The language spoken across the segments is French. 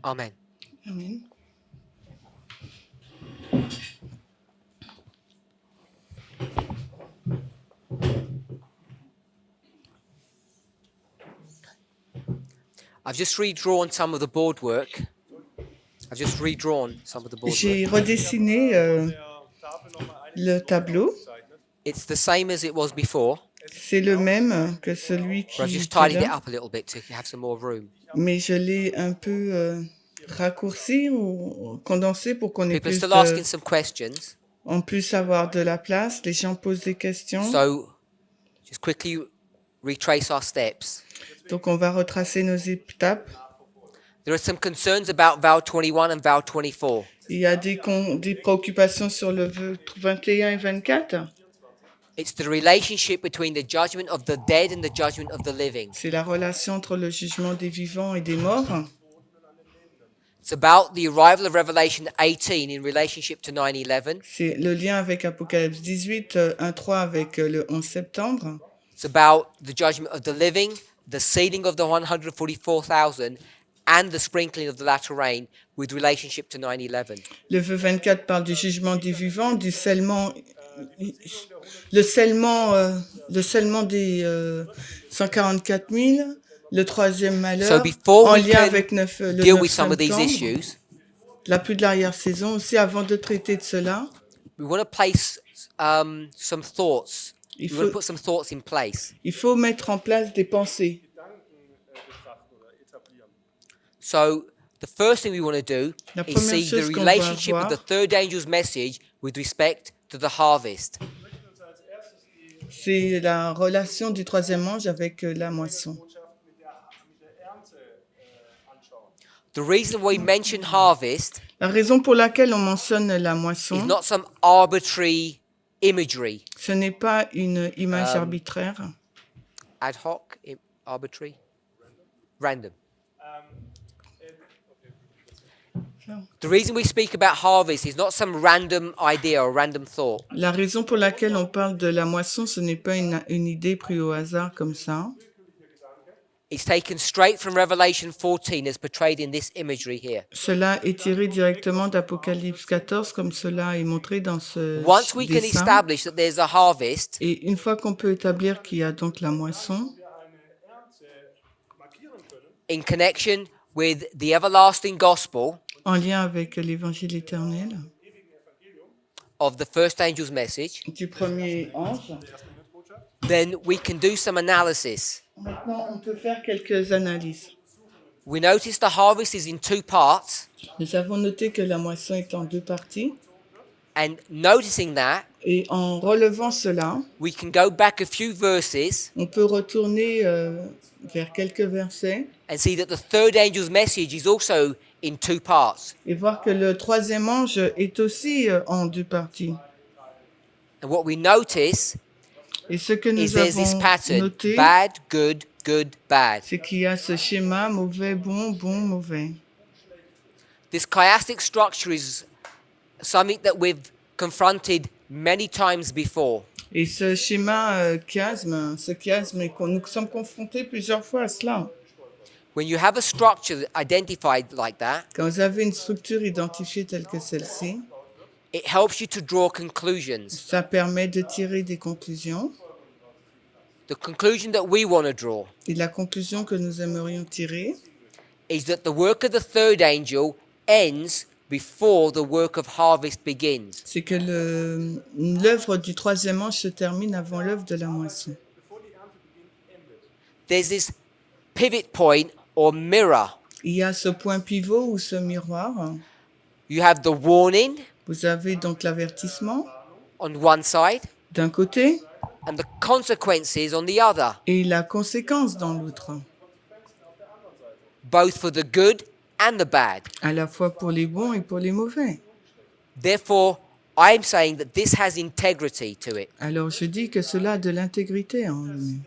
Amen. Amen. I've just redrawn some of the board work. J'ai redessiné le tableau. It's the same as it was before, C'est le même que celui but I've qui just était tidied it là, up a little bit to have some more room. mais je l'ai un peu raccourci ou condensé pour qu'on ait People are plus still asking some questions, on puisse avoir de la place. Les gens posent des questions. so just quickly retrace our steps. Donc, on va retracer nos étapes. There are some concerns about vow 21 and vow 24. Il y a des préoccupations sur le vœu 21 et 24. It's the relationship between the judgment of the dead and the judgment of the living. C'est la relation entre le jugement des vivants et des morts. It's about the arrival of Revelation 18 in relationship to 9/11. C'est le lien avec Apocalypse 18, 1-3 avec le 11 septembre. It's about the judgment of the living, the sealing of the 144,000, and the sprinkling of the latter rain with relationship to 9/11. Le vœu 24 parle du jugement des vivants, du scellement, le scellement des 144 000, le troisième malheur, So before en we lien can avec le 9 deal with some of these septembre, issues, la pluie de l'arrière-saison aussi. Avant de traiter de cela, we want to place some thoughts. il We want to faut, put some thoughts in place. il faut mettre en place des pensées. So the first thing we want to do La is première see the chose qu'on va relationship of the voir, third angel's message with respect to the harvest. c'est la relation du troisième ange avec la moisson. The reason we mention harvest La raison pour laquelle on mentionne la is moisson, not some arbitrary imagery, ce n'est pas une image arbitraire, ad hoc, arbitrary, random. The reason we speak about harvest is not some random idea or random thought. La raison pour laquelle on parle de la moisson, ce n'est pas une idée prise au hasard comme ça. It's taken straight from Revelation 14 as portrayed in this imagery here. Cela est tiré directement d'Apocalypse 14, comme cela est montré dans ce Once we can dessin. establish that there's a harvest, Et une fois qu'on peut établir qu'il y a donc la moisson, in connection with the everlasting gospel en lien avec l'évangile éternel of the first angel's message, du premier ange, then we can do some analysis. maintenant on peut faire quelques analyses. We notice the harvest is in two parts, Nous avons noté que la moisson est en deux parties. and noticing that, Et en relevant cela, we can go back a few verses on peut retourner vers quelques versets and see that the third angel's message is also in two parts. et voir que le troisième ange est aussi en deux parties. And what we notice Et ce que is nous there's this avons pattern, noté, bad, good, good, bad. c'est qu'il y a ce schéma mauvais, bon, bon, mauvais. This chiastic structure is something that we've confronted many times before. Et ce schéma chiasme, et nous sommes confrontés plusieurs fois à cela. When you have a structure identified like that, Quand vous avez une structure identifiée telle que celle-ci, it helps you to draw conclusions. ça permet de tirer des conclusions. The conclusion that we want to draw Et la conclusion que nous aimerions tirer, is that the work of the third angel ends before the work of harvest begins. c'est que l'œuvre du troisième ange se termine avant l'œuvre de la moisson. There's this pivot point or mirror. Il y a ce point pivot ou ce miroir. You have the warning Vous avez donc l'avertissement on one side d'un côté and the consequences on the other, et la conséquence dans l'autre, both for the good and the bad. à la fois pour les bons et pour les mauvais. Therefore, I'm saying that this has integrity to it. Alors je dis que cela a de l'intégrité en lui.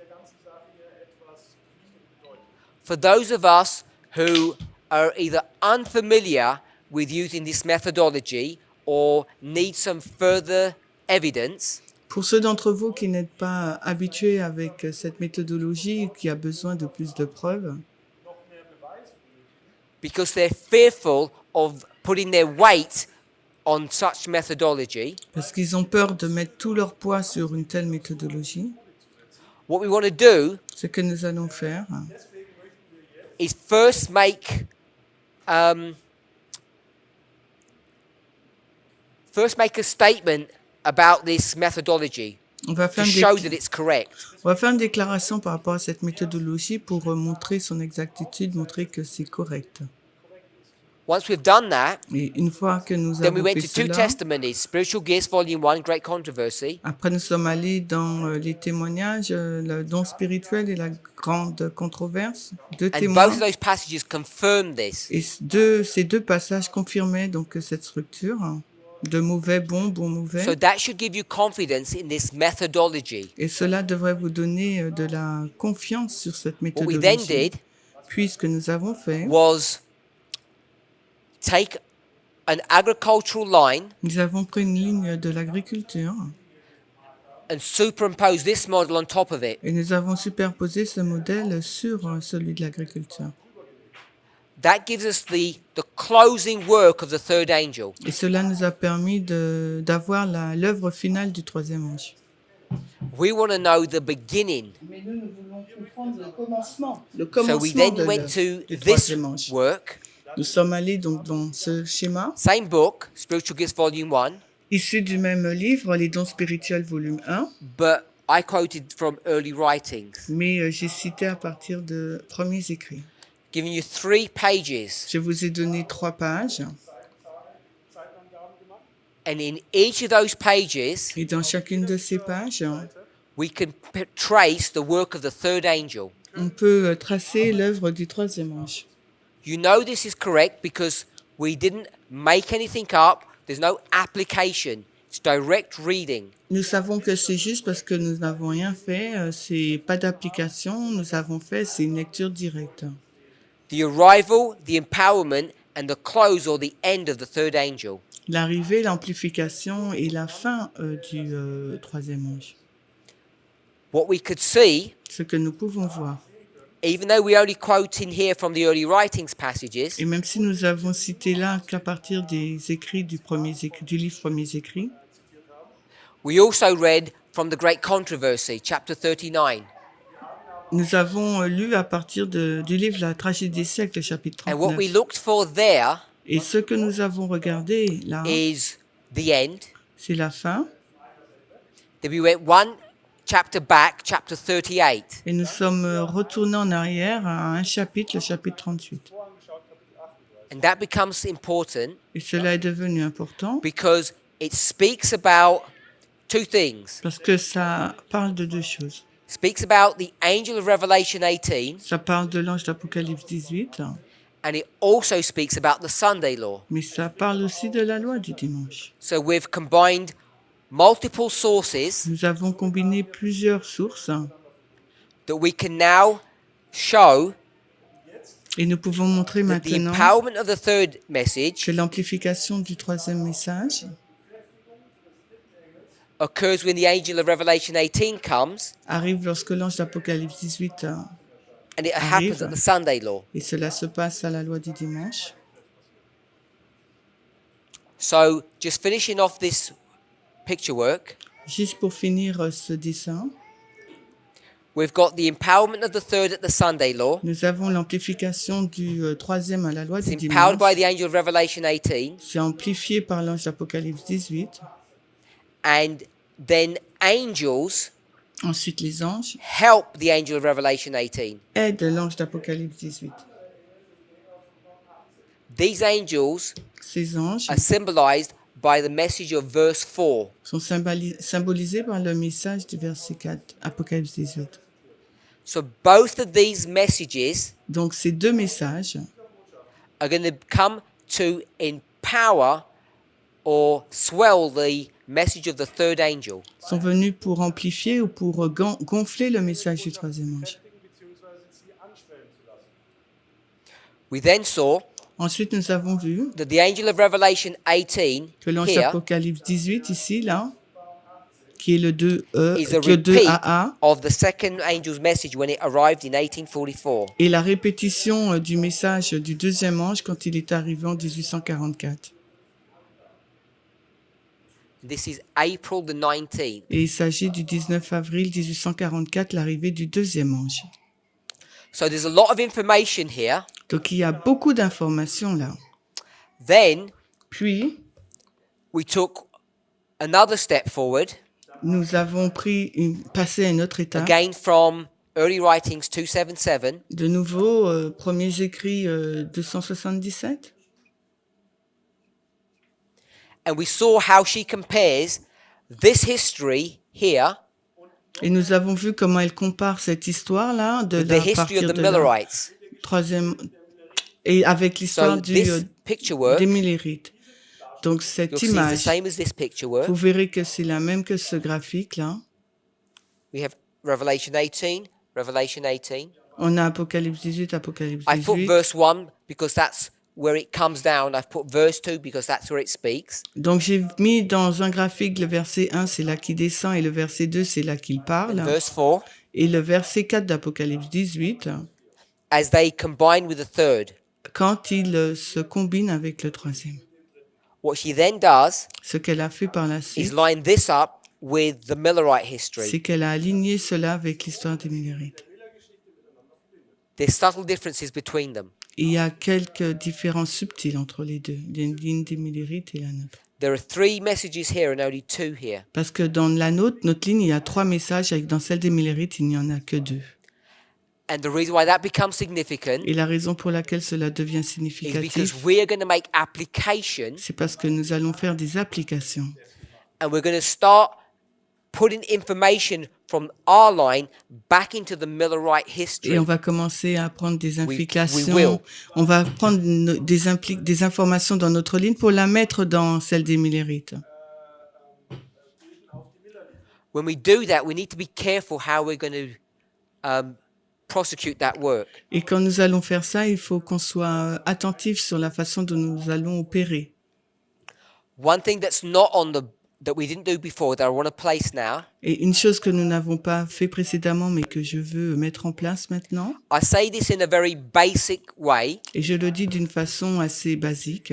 For those of us who are either unfamiliar with using this methodology or need some further evidence, Pour ceux d'entre vous qui n'êtes pas habitués avec cette méthodologie ou qui a besoin de plus de preuves, because they're fearful of putting their weight on such methodology. Parce qu'ils ont peur de mettre tout leur poids sur une telle méthodologie. What we want to do Ce que nous allons faire, is first make a statement about this methodology on va to faire, show that it's correct. on va faire une déclaration par rapport à cette méthodologie pour montrer son exactitude, montrer que c'est correct. Once we've done that, Et une fois que nous then we avons went fait to two cela, testimonies, Spiritual Gifts, Volume 1, Great Controversy, après nous sommes allés dans les témoignages, le don spirituel et la grande controverse, deux and témoins. both of those passages confirm this. Et ces deux passages confirmaient donc cette structure de mauvais, bon, bon, mauvais. So that should give you confidence in this methodology. Et cela devrait vous donner de la confiance sur cette What we then méthodologie. did Puis ce que nous avons fait, was take an agricultural line nous avons pris une ligne de l'agriculture and superimpose this model on top of it. et nous avons superposé ce modèle sur celui de l'agriculture. That gives us the closing work of the third angel. Et cela nous a permis d'avoir l'œuvre finale du troisième ange. We want to know the beginning. Mais nous voulons comprendre le commencement. Le So we then went to du this troisième ange. work, Nous sommes allés donc dans ce schéma, same book, Spiritual Gifts Volume 1, issu du même livre, Les dons spirituels, volume 1, but I quoted from early writings, mais j'ai cité à partir de premiers écrits. giving you 3 pages. Je vous ai donné 3 pages, And in each of those pages, et dans chacune de ces pages, we can trace the work of the third angel. on peut tracer l'œuvre du troisième ange. You know this is correct because we didn't make anything up. There's no application. It's direct reading. Nous savons que c'est juste parce que nous n'avons rien fait, c'est pas d'application, nous avons fait, c'est une lecture directe. The arrival, the empowerment, and the close or the end of the third angel. L'arrivée, l'amplification et la fin du troisième ange. What we could see, Ce que nous pouvons voir. even though we're only quoting here from the early writings passages, Et même si nous avons cité là qu'à partir des écrits du livre Premiers écrits, we also read from the Great Controversy, chapter 39. nous avons lu à partir du livre La tragédie des siècles, chapitre And what we 39. looked for there Et ce que nous avons regardé là, is the end. c'est la fin. Then we went one chapter back, chapter 38. Et nous sommes retournés en arrière à un chapitre, le chapitre 38. And that becomes important Et cela est devenu important because it speaks about 2 things. parce que ça parle de 2 choses. It speaks about the angel of Revelation 18, Ça parle de l'ange d'Apocalypse 18, and it also speaks about the Sunday law. mais ça parle aussi de la loi du dimanche. So we've combined multiple sources Nous avons combiné plusieurs sources that we can now show et nous pouvons montrer that the maintenant empowerment of the third message que l'amplification du troisième message occurs when the angel of Revelation 18 comes, arrive lorsque l'ange d'Apocalypse 18 and it Arrive. happens at the Sunday law. et cela se passe à la loi du dimanche. So just finishing off this picture work, Juste pour finir ce dessin, we've got the empowerment of the third at the Sunday law. nous avons l'amplification du troisième à la loi It's du empowered dimanche. by the angel of Revelation 18. C'est amplifié par l'ange d'Apocalypse 18. And then angels Ensuite, les anges help the angel of Revelation 18. aident l'ange d'Apocalypse 18. These angels Ces anges are symbolized by the message of verse 4. sont symbolisés par le message du verset 4, Apocalypse 18. So both of these messages Donc, ces 2 messages are going to come to empower or swell the message of the third angel. sont venus pour amplifier ou pour gonfler le message du troisième ange. We then saw Ensuite, nous avons vu that the angel of Revelation 18 que l'ange here d'Apocalypse 18, ici, là, qui est le 2E, is a le 2 repeat AA, of the second angel's message when it arrived in 1844. et la répétition du message du deuxième ange quand il est arrivé en 1844. This is April the 19th. Et il s'agit du 19 avril 1844, l'arrivée du deuxième ange. So there's a lot of information here. Donc il y a beaucoup d'informations là. Then Puis, we took another step forward, nous avons passé à une autre étape. again from Early Writings 277. De nouveau, premiers écrits 277. And we saw how she compares this history here Et nous avons vu comment elle compare cette histoire-là de with la the history of partir the de la Millerites. troisième et avec l'histoire So this picture work, des Millérites. Donc cette you'll see, is the image, same as this picture work. vous verrez que c'est la même que ce graphique-là. We have Revelation 18, Revelation 18. On a Apocalypse 18, Apocalypse I put 18. verse 1 because that's where it comes down. I've put verse 2 because that's where it speaks. Donc j'ai mis dans un graphique le verset 1, c'est là qu'il descend, et le verset 2, c'est là qu'il parle. And verse 4, Et le verset 4 d'Apocalypse 18, as they combine with the third. quand il se combine avec le troisième. What she then does Ce qu'elle a fait par la is suite, line this up with the Millerite c'est history. qu'elle a aligné cela avec l'histoire des Millérites. There's subtle differences between them. Il y a quelques différences subtiles entre les deux, la ligne des Millérites et la nôtre. There are 3 messages here and only 2 here. Parce que dans la nôtre, notre ligne, il y a 3 messages, et dans celle des Millérites, il n'y en a que 2. And the reason why that becomes significant Et la raison pour laquelle cela devient is significatif, because we are going to make applications c'est parce que nous allons faire des applications. and we're going to start putting information from our line back into the Millerite Et history. on va commencer à prendre des we will. implications. On va prendre des informations dans notre ligne pour la mettre dans celle des Millérites. When we do that, we need to be careful how we're going to prosecute that work. Et quand nous allons faire ça, il faut qu'on soit attentif sur la façon dont nous allons opérer. One thing that's not on the that we didn't do before that I want to place now. Et une chose que nous n'avons pas fait précédemment, mais que je veux mettre en place maintenant, I say this in a very basic way. et je le dis d'une façon assez basique,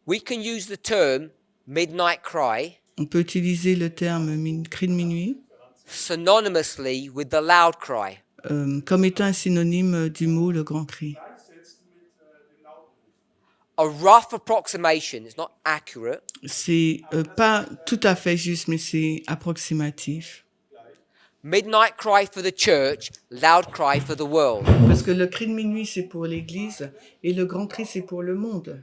We can use the term midnight cry on peut utiliser le terme cri de minuit synonymously with the loud cry. comme étant un synonyme du mot le grand cri. A rough approximation, it's not accurate, C'est pas tout à fait juste, mais c'est approximatif. midnight cry for the church, loud cry for the world. Parce que le cri de minuit, c'est pour l'Église, et le grand cri, c'est pour le monde.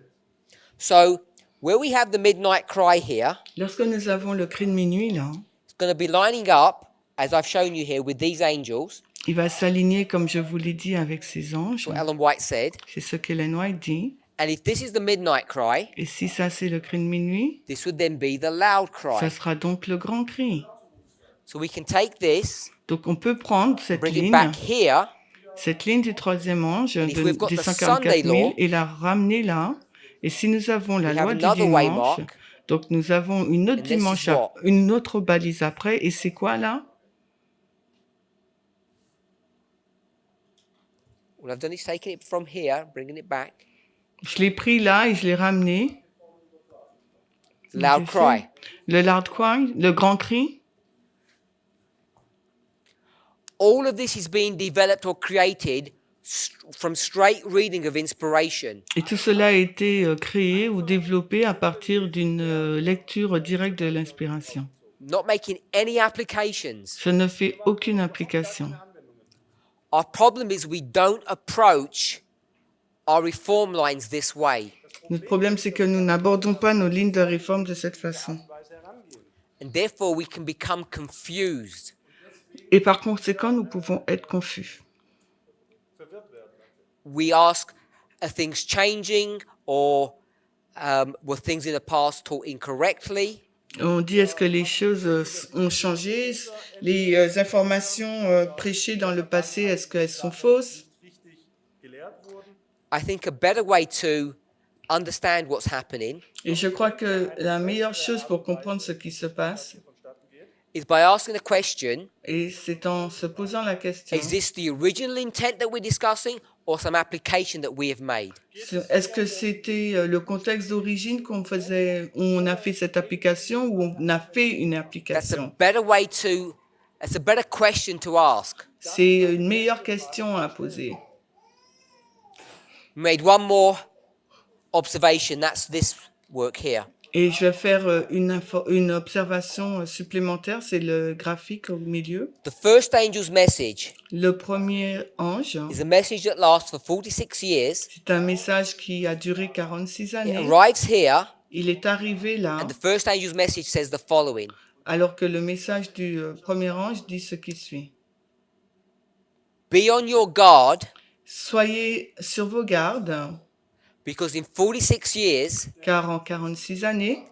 So where we have the midnight cry here, Lorsque nous avons le cri de minuit, là, it's going to be lining up, as I've shown you here, with these angels. il va s'aligner, comme je vous l'ai dit, avec ces anges. That's what Ellen White said. C'est ce qu'Ellen White dit. And if this is the midnight cry, Et si ça, c'est le cri de minuit, this would then be the loud ça cry. sera donc le grand cri. So we can take this, Donc, on peut prendre cette bring it ligne, back here, du troisième ange, if we've got des the 144 Sunday 000, law, et la ramener là. Et si nous avons la we loi have du another dimanche, waymark, donc nous avons une autre and this is dimanche, what? une autre balise après. Et c'est quoi là? all I've done is taken it from here, bringing it back. Je l'ai pris là et je l'ai ramené. Loud cry. Le loud cry, le grand cri. All of this is being developed or created from straight reading of inspiration. Et tout cela a été créé ou développé à partir d'une lecture directe de l'inspiration. Not making any applications. Je ne fais aucune application. Our problem is we don't approach our reform lines this way. Notre problème, c'est que nous n'abordons pas nos lignes de réforme de cette façon. And therefore we can become confused. Et par conséquent, nous pouvons être confus. We ask, are things changing, or were things in the past taught incorrectly? On dit, est-ce que les choses ont changé? Les informations prêchées dans le passé, est-ce qu'elles sont fausses? I think a better way to understand what's happening Et je crois que la meilleure chose pour comprendre ce qui se passe, is by asking the question, Et c'est en se posant la question, is this the original intent that we're discussing or some application that we have made? est-ce que c'était le contexte d'origine qu'on faisait, où on a fait cette application ou on a fait une That's a application? better question to ask. C'est une meilleure question à poser. We made one more observation, that's this work here. Et je vais faire une observation supplémentaire, c'est le graphique au milieu. The first angel's message Le premier ange, is a message that lasts for 46 years. c'est un message qui a duré 46 It années. arrives here, Il est arrivé là, and the first angel's message says the following. alors que le message du premier ange dit ce qui suit. Be on your guard, Soyez sur vos gardes, because in 46 years, car en 46 années,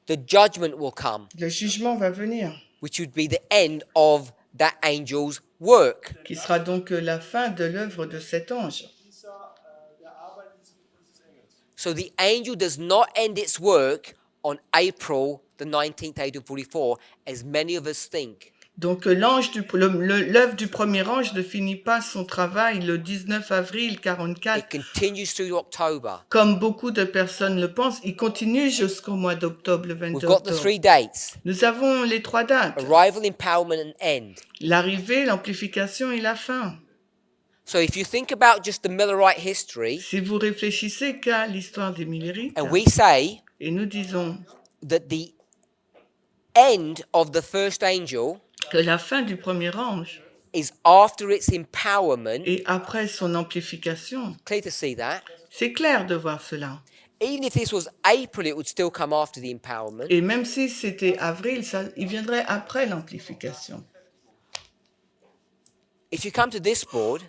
the judgment will come, le jugement va venir, which would be the end of that angel's work. qui sera donc la fin de l'œuvre de cet ange. So the angel does not end its work on April the 19th, 1844, as many of us think. Donc l'œuvre du premier ange ne finit pas son travail le 19 avril It 44, continues through October. comme beaucoup de personnes le pensent. Il continue jusqu'au mois d'octobre, le 22 We've got the octobre. 3 dates: Nous avons les 3 dates, arrival, empowerment, and end. l'arrivée, l'amplification et la fin. So if you think about just the Millerite history, Si vous réfléchissez qu'à l'histoire des Millérites, and we say et nous disons that the end of the first angel que la fin du premier ange is after its empowerment, et après son amplification, clear to see that. c'est clair de voir cela. Even if this was April, it would still come after the empowerment. Et même si c'était avril, il viendrait après l'amplification. If you come to this board,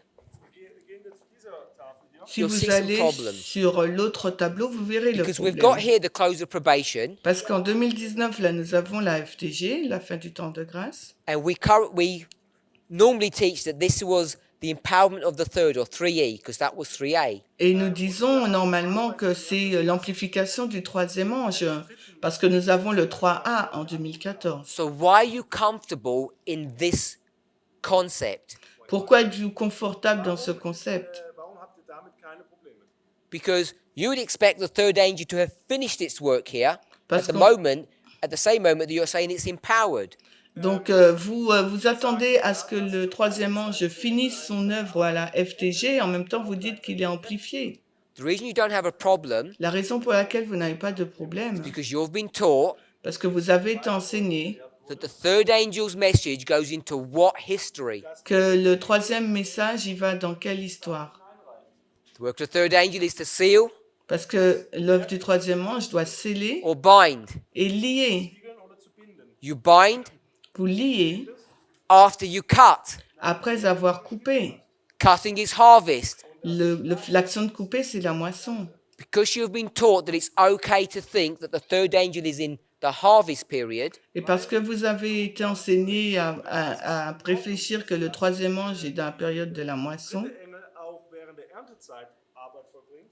Si You'll vous see some allez problems. sur l'autre tableau, vous verrez le because we've got problème. here the close of probation, Parce qu'en 2019, là, nous avons la FTG, la fin du temps de grâce. and we normally teach that this was the empowerment of the third, or 3E, because that was 3A. Et nous disons normalement que c'est l'amplification du troisième ange, parce que nous avons le 3A en 2014. So why are you comfortable in this concept? Pourquoi êtes-vous confortable dans ce concept? Because you would expect the third angel to have finished its work here Parce at the same moment that you're saying it's empowered. Donc, vous attendez à ce que le troisième ange finisse son œuvre à la FTG, et en même temps, vous dites qu'il est amplifié. The reason you don't have a problem La raison pour laquelle vous n'avez pas de problème, because you've been taught parce que vous avez été enseigné that the third angel's message goes into what history? que le troisième message, il va dans quelle histoire? The work of the third angel is to seal Parce que l'œuvre du troisième ange doit sceller or bind. et lier. You bind Vous liez after you cut. après avoir coupé. Cutting is harvest. L'action de couper, c'est la moisson. Because you've been taught that it's okay to think that the third angel is in the harvest period, Et parce que vous avez été enseigné à réfléchir que le troisième ange est dans la période de la moisson,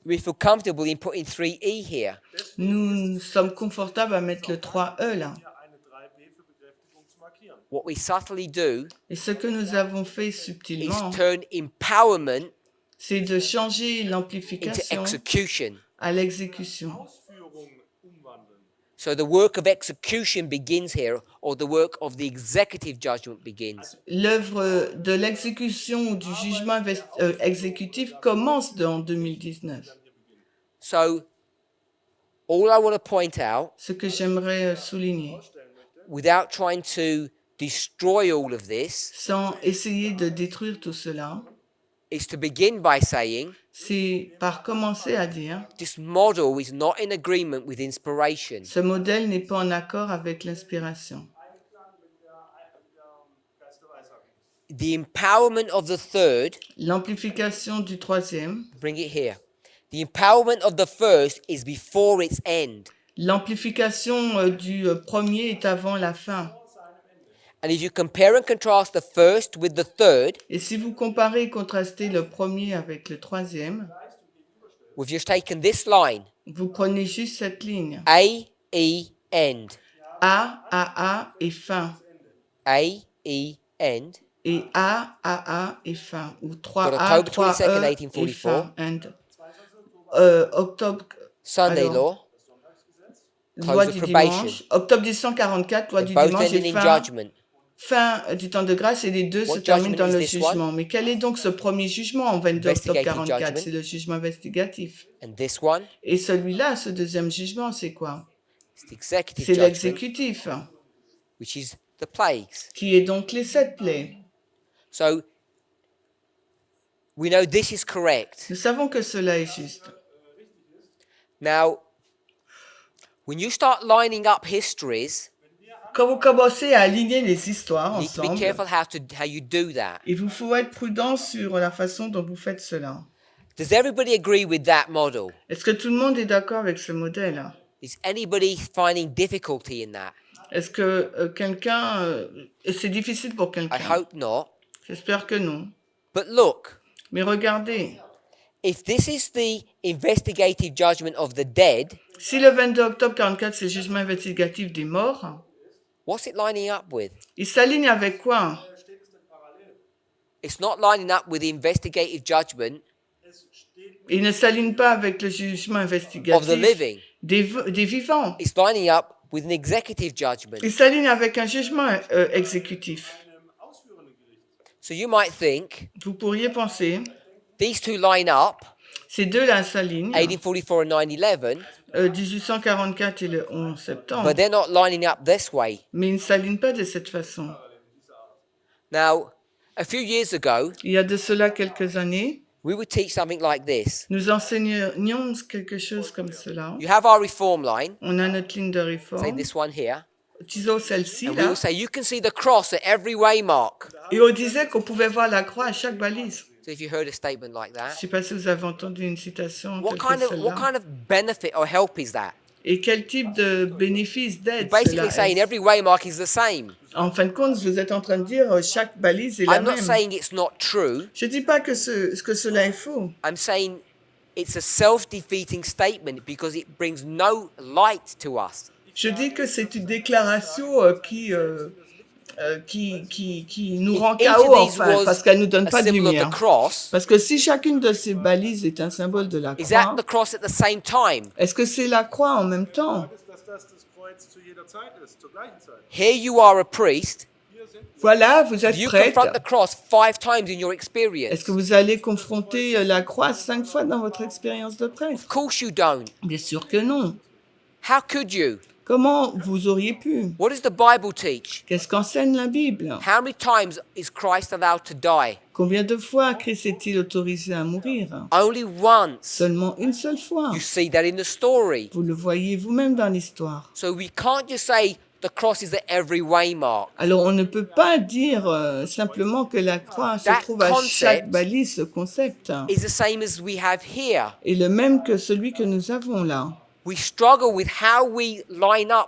we feel comfortable in putting 3E here. nous sommes confortables à mettre le 3E là. What we subtly do Et ce que nous avons fait is subtilement, turn empowerment c'est de changer into l'amplification execution. à l'exécution. So the work of execution begins here, or the work of the executive judgment begins. L'œuvre de l'exécution ou du jugement exécutif commence en 2019. So all I want to point out, Ce que j'aimerais souligner, without trying to destroy all of this, sans essayer de détruire tout cela, is to begin by saying c'est par commencer à dire this model is not in agreement with inspiration. ce modèle n'est pas en accord avec l'inspiration. The empowerment of the third, L'amplification du troisième, bring it here. The empowerment of the first is before its end. l'amplification du premier est avant la fin. And if you compare and contrast the first with the third, Et si vous comparez et contrastez le premier avec le troisième, we've just taken this line, vous prenez juste cette ligne. A, E, end. A et fin. A-E-N, et A et fin, ou 3 got A, October 3 22nd, E et 1844, fin, and. Octobre, Sunday alors, law, loi close of du probation. dimanche, octobre 1844, loi They're du both dimanche et ending in fin, judgment. fin du temps de grâce, et les deux se What terminent judgment dans is le this one? jugement. Mais quel est donc ce premier jugement en 22 octobre Investigative 44? judgment. C'est le jugement investigatif. And this one Et celui-là, ce deuxième jugement, c'est quoi? is the executive C'est judgment, l'exécutif, which is the plagues. qui est donc les 7 plaies. So we know this is correct. Nous savons que cela est juste. Now, when you start lining up histories, Quand vous commencez à aligner les histoires you need to be ensemble, careful how you do that. il vous faut être prudent sur la façon dont vous faites cela. Does everybody agree with that model? Est-ce que tout le monde est d'accord avec ce modèle? Is anybody finding difficulty in that? Est-ce que c'est difficile pour I quelqu'un? hope not. J'espère que non. But look, Mais regardez, if this is the investigative judgment of the dead, si le 22 octobre 44, c'est le jugement investigatif des morts, what's it lining up with? il s'aligne avec quoi? It's not lining up with the investigative judgment Il ne s'aligne pas avec le jugement of the investigatif living. des vivants. It's lining up with an executive judgment. Il s'aligne avec un jugement exécutif. So you might think Vous pourriez penser, these two line up, ces deux-là s'alignent, 1844 and 9/11, 1844 et le 11 septembre, but they're not lining up this way. mais ils ne s'alignent pas de cette façon. Now, a few years ago, Il y a de cela quelques années, we would teach something like this. nous enseignions quelque chose comme cela. You have our reform line, On a notre ligne de say réforme, this one here, disons celle-ci and we là, will say you can see the cross at every waymark. et on disait qu'on pouvait voir la croix à chaque balise. So if you heard a statement like Je ne that, sais pas si vous avez entendu une citation what telle que kind celle-là. of benefit or help is that? Et quel type de bénéfice d'aide Basically cela saying est? every waymark is the same. En fin de compte, vous êtes en train de dire chaque balise est la I'm not même. saying it's not true. Je ne dis pas que cela est faux. I'm saying it's a self-defeating statement because it brings no light to us. Je dis que c'est une déclaration qui nous rend If each KO, of these enfin, was parce qu'elle ne nous donne a pas de symbol of lumière. the cross, Parce que si chacune de ces balises est un symbole de la is that croix, the cross at the same time? est-ce que c'est la croix en même temps? dass das Kreuz zu jeder Zeit ist, zur gleichen Zeit. Here you are a priest. Voilà, vous êtes You prête. confront the cross 5 times in your Est-ce experience. que vous allez confronter la croix 5 fois dans votre expérience de prêtre? Of course you don't. Bien sûr que non. How could you? Comment vous auriez pu? What does the Bible teach? Qu'est-ce qu'enseigne la Bible? How many times is Christ allowed to die? Combien de fois Christ est-il autorisé à mourir? Only once. Seulement une seule fois. You see that in the story. Vous le voyez vous-même dans l'histoire. So we can't just say the cross is at every waymark. Alors on ne peut pas dire simplement que la croix se That trouve à concept chaque balise, ce concept Is the same as we have here. est le même que celui que nous avons là. We struggle with how we line up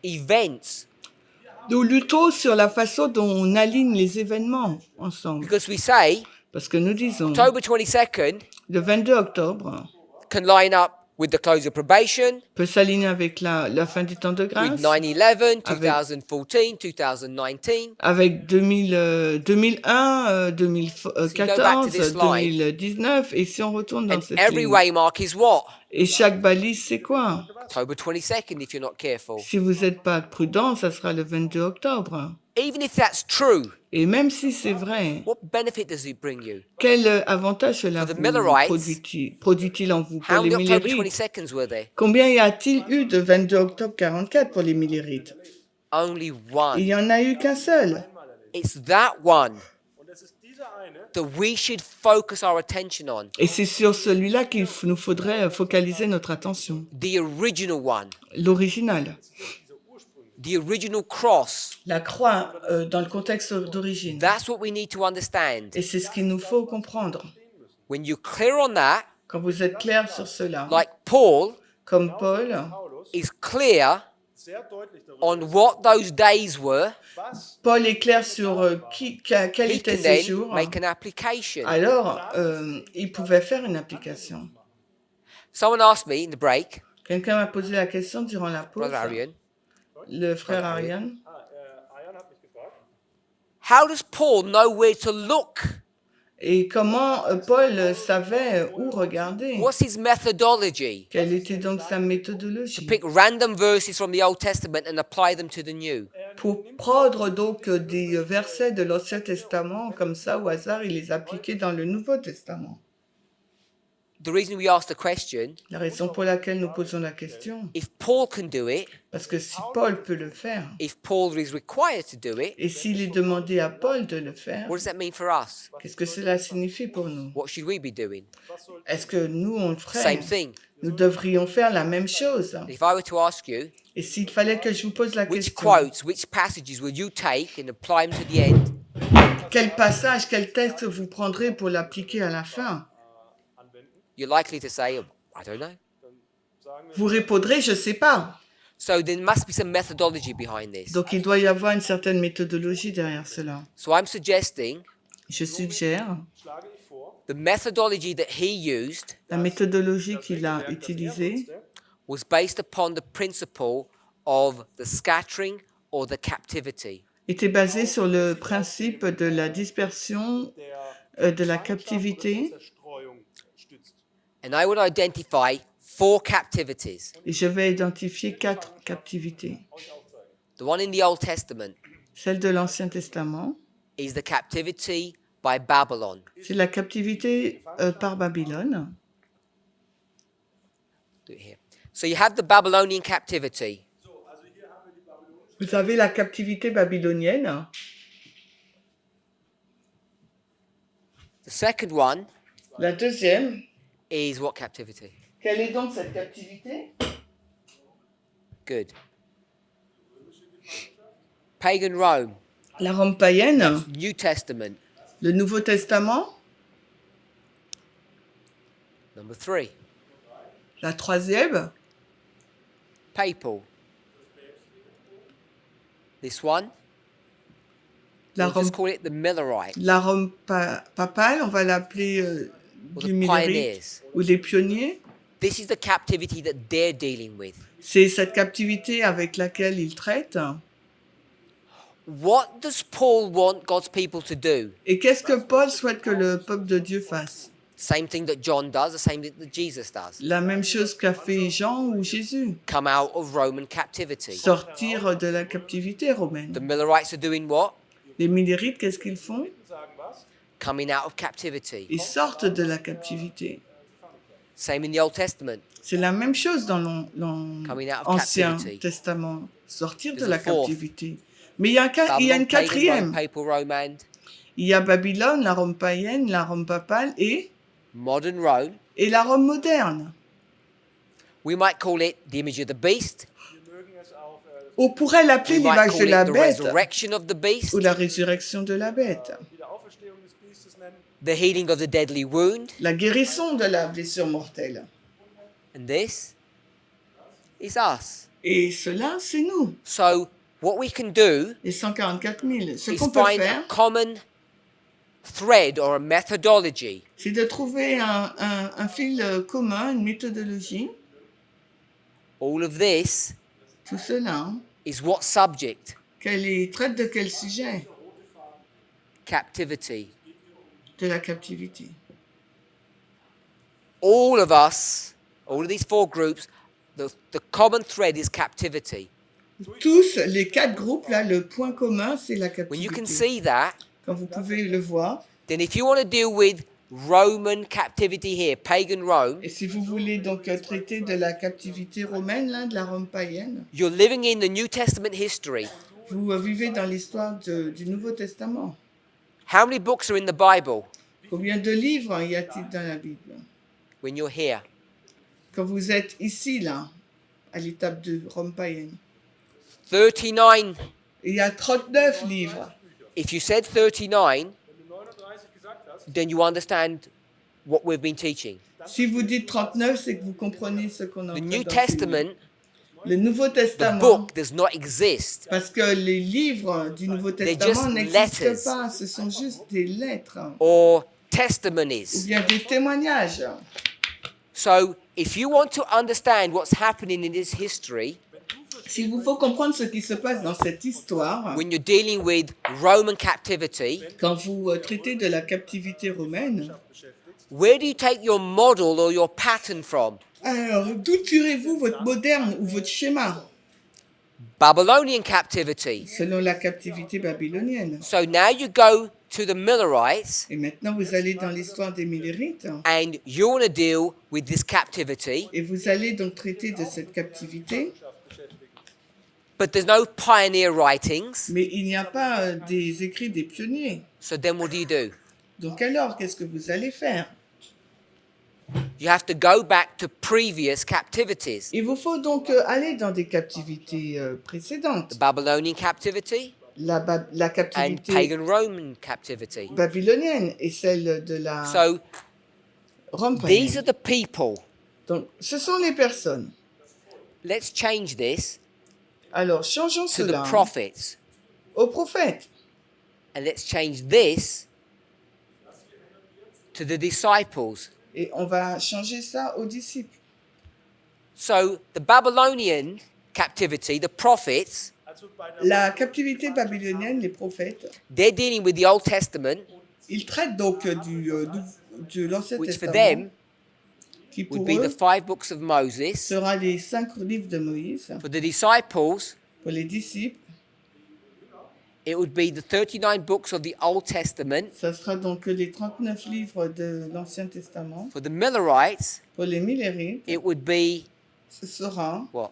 events Nous luttons sur la façon dont on aligne les événements ensemble. because we say Parce que nous disons, October 22nd le 22 octobre can line up with the close of probation, peut s'aligner avec la fin du temps de grâce, with 9/11, 2014, 2019. avec 2001, So you go back to 2014, this slide. 2019, et si on retourne dans And cette every ligne, waymark is what? et chaque balise, c'est quoi? October 22nd if you're not careful. Si vous n'êtes pas prudent, ça sera le 22 octobre. Even if that's true, Et même si c'est vrai, what benefit does it bring you? quel avantage cela For the vous Millerites, produit-il en vous? Pour How les many October millérites, 22nds were there? combien y a-t-il eu de 22 octobre 44 pour les millérites? Only Il one. n'y en a eu qu'un seul. It's that one Und es ist dieser eine, that we should focus our attention on. Et c'est sur celui-là qu'il nous faudrait focaliser notre attention. The original one. L'original. The original cross. La croix dans le contexte d'origine. That's what we need to understand. Et c'est ce qu'il nous faut comprendre. When you're clear on that, Quand vous êtes clair sur cela, like Paul comme Paul is clear sehr deutlich darüber, on what those days were, Paul est clair sur quel he était can ces then jours, make an application. alors il pouvait faire une application. Someone asked me in the break, Quelqu'un m'a posé la question durant la pause. Brother Arjan, Le frère Arjan. Arjan hat mich gefragt, How does Paul know where to look? Et comment Paul savait où regarder? What's his methodology? Quelle était donc sa To méthodologie? pick random verses from the Old Testament and apply them to the New. Pour prendre donc des versets de l'Ancien Testament, comme ça, au hasard, il les appliquait dans le Nouveau Testament. The reason we ask the question, La raison pour laquelle nous posons la question, if Paul can do it, parce que si Paul peut le faire, if Paul is required to do it, et s'il est demandé à Paul de le faire, what does that mean for us? qu'est-ce que cela signifie pour nous? What should we be doing? Est-ce que nous, on le ferait? Same thing. Nous devrions faire la même chose. If I were to ask you, Et s'il fallait que je vous pose la which question, quotes, which passages will you take and apply them to the end? quel passage, quel texte vous prendrez pour l'appliquer à la fin? You're likely to say, I don't know. Vous répondrez, je ne sais pas. So there must be some methodology behind this. Donc il doit y avoir une certaine méthodologie derrière cela. So I'm suggesting Je suggère the methodology that he used la méthodologie qu'il a utilisée was based upon the principle of the scattering or the captivity. était basée sur le principe de la dispersion, de la captivité. And I would identify 4 captivities. Et je vais identifier 4 captivités. The one in the Old Testament Celle de l'Ancien Testament, is the captivity by Babylon. c'est la captivité par Babylone. Do it here. So you have the Babylonian captivity. Vous avez la captivité babylonienne. The second one La deuxième, is what captivity? quelle est donc cette captivité? Good. Pagan Rome, La Rome païenne, New Testament. le Nouveau Testament. Number 3, La troisième, papal. This one, la we'll Rome, just call it the Millerite la Rome papale, on va l'appeler or du the Millérite pioneers. ou les pionniers. This is the captivity that they're dealing with. C'est cette captivité avec laquelle ils traitent. What does Paul want God's people to do? Et qu'est-ce que Paul souhaite que le peuple de Dieu fasse? Same thing that John does, the same thing that Jesus does. La même chose qu'a fait Jean ou Jésus. Come out of Roman captivity. Sortir de la captivité romaine. The Millerites are doing what? Les Millérites, qu'est-ce qu'ils font? Coming out of captivity. Ils sortent de la captivité. Same in the Old Testament. C'est la même chose dans Coming out of l'Ancien captivity. Testament. Sortir de There's la a fourth. captivité. Mais il y a Babylon, une pagan quatrième. Rome, papal Rome, and Il y a Babylone, la Rome païenne, la Rome papale modern Rome. et la Rome moderne. We might call it the image of the beast. On pourrait l'appeler We might l'image call de it la the bête resurrection of the beast. ou la résurrection de la bête. The healing of the deadly wound. La guérison de la blessure mortelle. And this is us. Et cela, c'est nous, So what we can do les 144 000. Ce is qu'on peut find a faire, common thread or a methodology c'est de trouver un fil commun, une méthodologie. all of this Tout cela, is what subject? traite de quel sujet? Captivity. De la captivité. All of us, all of these 4 groups, the common thread is captivity. Tous, les 4 groupes, là, le point commun, c'est la When you can captivité. see that, Quand vous pouvez le voir, then if you want to deal with Roman captivity here, pagan Rome, et si vous voulez donc traiter de la captivité romaine, là, de la Rome païenne, you're living in the New Testament history. vous vivez dans l'histoire du Nouveau Testament. How many books are in the Bible Combien de livres y a-t-il dans la Bible? when you're here? Quand vous êtes ici, là, à l'étape de Rome païenne, 39. il y a 39 livres. If you said 39, then you understand what we've been teaching. Si vous dites 39, c'est que vous comprenez ce qu'on a The en train New d'enseigner. Testament, Le Nouveau the Testament, book, does not exist. parce que les livres du Nouveau just Testament n'existent letters. pas, ce sont juste des lettres Or ou testimonies. bien des témoignages. So, if you want to understand what's happening in this history, S'il vous faut comprendre ce qui se passe dans cette histoire, when you're dealing with Roman captivity, quand vous traitez de la captivité romaine, where do you take your model or your pattern from? alors d'où tirez-vous votre moderne ou votre schéma Babylonian captivity. selon la captivité babylonienne? So now you go to the Millerites Et maintenant, vous allez dans l'histoire des Millérites and you want to deal with this captivity, et vous allez donc traiter de cette captivité, but there's no pioneer writings. mais il n'y a pas des écrits des pionniers. So then what do? Donc alors, qu'est-ce que vous allez faire? You have to go back to previous captivities. Il vous faut donc aller dans des captivités précédentes. The Babylonian captivity La and captivité pagan Roman captivity. babylonienne et celle de la So Rome these païenne. are the people. Donc, ce sont les personnes. Let's change this Alors, changeons to the cela prophets. aux prophètes. And let's change this to the disciples. Et on va changer ça aux disciples. So the Babylonian captivity, the prophets, Also bei der La captivité babylonienne, les prophètes, they're dealing with the Old Testament, ils traitent donc de l'Ancien which for Testament, them qui pour would be the eux 5 books of Moses. sera les 5 livres de Moïse. For the disciples, Pour les disciples, it would be the 39 books of the Old Testament. ça sera donc les 39 livres de l'Ancien Testament. For the Millerites, Pour les Millérites, it would be ce sera, what?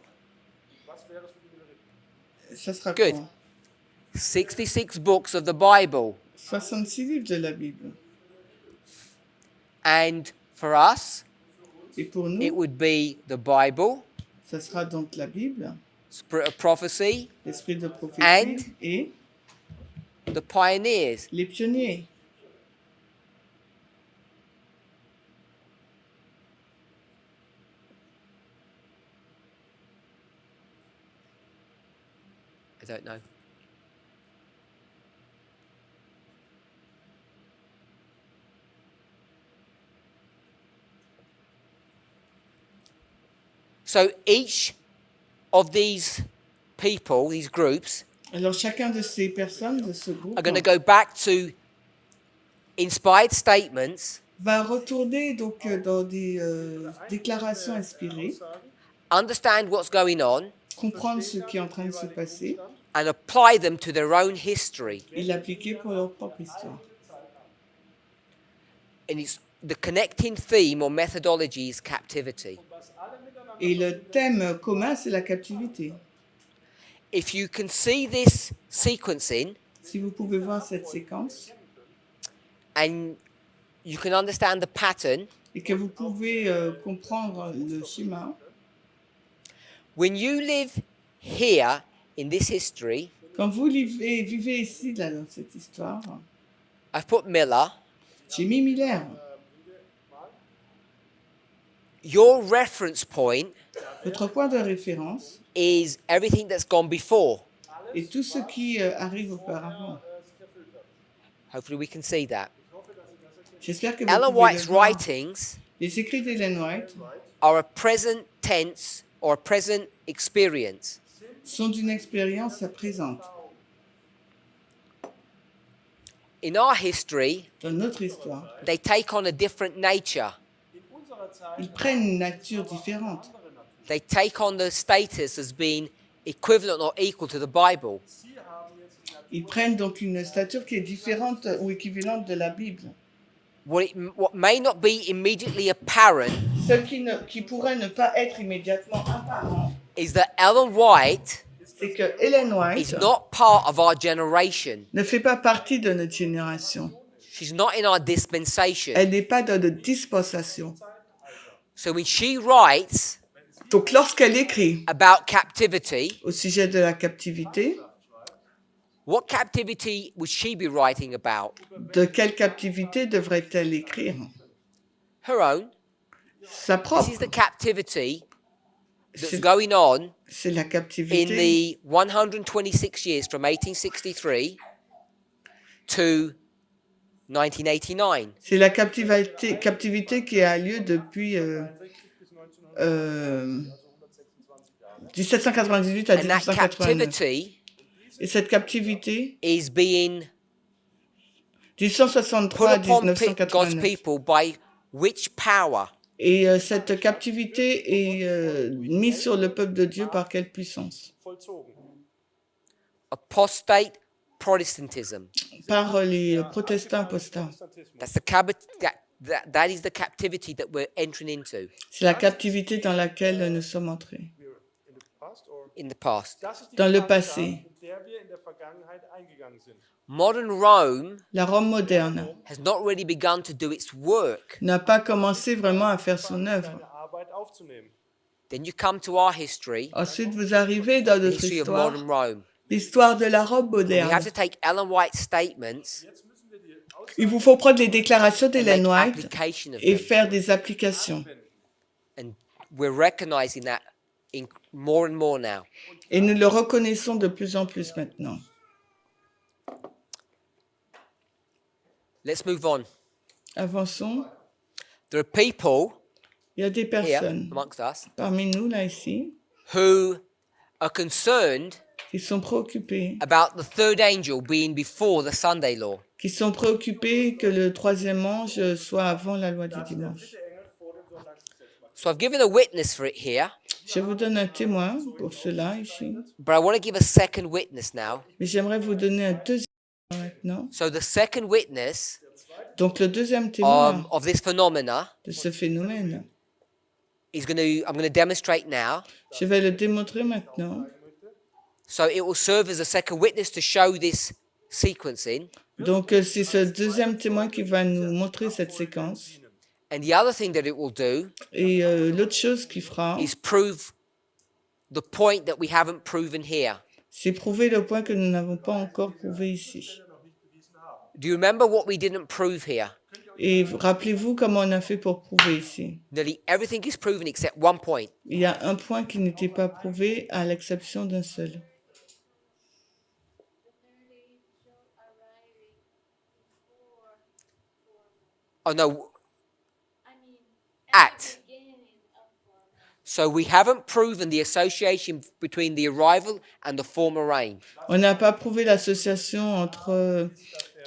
ça sera Good. quoi? 66 books of the Bible. 66 livres de la Bible. And for us, Et pour it nous, would be the Bible, ça sera donc la Bible, Spirit of Prophecy, l'esprit de prophétie And- et the pioneers. les pionniers. I don't know. So each of these people, these groups, Alors chacun de ces personnes, de ce groupe, are going to go back to inspired statements, va retourner donc dans des déclarations inspirées, understand what's going on, comprendre ce qui est en train de se passer and apply them to their own history. et l'appliquer pour leur propre histoire. And it's the connecting theme or methodology is captivity. Et le thème commun, c'est la captivité. If you can see this sequencing Si vous pouvez voir cette séquence and you can understand the pattern, et que vous pouvez comprendre le schéma, when you live here in this history, quand vous vivez ici, là, dans cette histoire, I've put Miller, j'ai mis Miller. your reference point Votre point de référence is everything that's gone before. et tout ce qui arrive auparavant. Hopefully we can see that. J'espère que vous Ellen pouvez White's le voir. writings Les écrits d'Ellen White are a present tense or a present experience. sont d'une expérience présente. In our history, Dans notre histoire, they take on a different nature. ils prennent une nature différente. They take on the status as being equivalent or equal to the Bible. Ils prennent donc une stature qui est différente ou équivalente de la Bible. What may not be immediately apparent Ce qui pourrait ne pas être immédiatement apparent, is that Ellen White c'est que Ellen is White not part of our generation. ne fait pas partie de notre génération. She's not in our dispensation. Elle n'est pas dans notre dispensation. So when she writes Donc lorsqu'elle écrit about captivity, au sujet de la captivité, what captivity would she be writing about? de quelle captivité devrait-elle écrire? Her own. Sa This propre. is the captivity that's C'est- going on C'est la in captivité the 126 years from 1863 to 1989. C'est la captivité qui a lieu depuis 1798 à And that 1889. captivity Et cette captivité, is being 1863 à put upon God's 1989. people by which power? Et cette captivité est mise sur le peuple de Dieu par quelle puissance? vollzogen. Apostate Protestantism. Par les protestants apostats. That's that is the captivity that we're entering into C'est la captivité dans laquelle nous sommes entrés. In the past or? in the past. Das ist die Dans le Phase, passé. in der wir in der Vergangenheit eingegangen sind. Modern Rome La Rome moderne has not really begun to do its work. n'a pas commencé vraiment à faire son œuvre. Seine Arbeit aufzunehmen. Then you come to our history, Ensuite, vous arrivez dans the notre history of histoire, modern Rome. l'histoire de la Rome We moderne. have to take Ellen White's statements Il vous faut prendre les déclarations and d'Ellen make White application of et them. faire des applications. And we're recognizing that in more and more now. Et nous le reconnaissons de plus en plus maintenant. Let's move on. Avançons. There are people Il y a des here personnes amongst us parmi nous, là, ici, who are concerned qui sont préoccupés, about the third angel being before the Sunday law. que le troisième ange soit avant la loi du dimanche. So I've given a witness for it here, Je vous donne un témoin pour cela ici, but I want to give a second witness now. mais j'aimerais vous donner un deuxième témoin maintenant. So the second witness Donc le deuxième témoin of this phenomena de ce phénomène, I'm going to demonstrate now. je vais le démontrer maintenant. So it will serve as a second witness to show this sequencing. Donc c'est ce deuxième témoin qui va nous montrer cette séquence. And the other thing that it will do Et l'autre chose qu'il fera, is prove the point that we haven't proven here. c'est prouver le point que nous n'avons pas encore prouvé ici. Do you remember what we didn't prove here? Et rappelez-vous comment on a fait pour prouver ici. Nearly everything is proven except one point. Il y a un point qui n'était pas prouvé à l'exception d'un seul. Oh no, at. So we haven't proven the association between the arrival and the former rain. On n'a pas prouvé l'association entre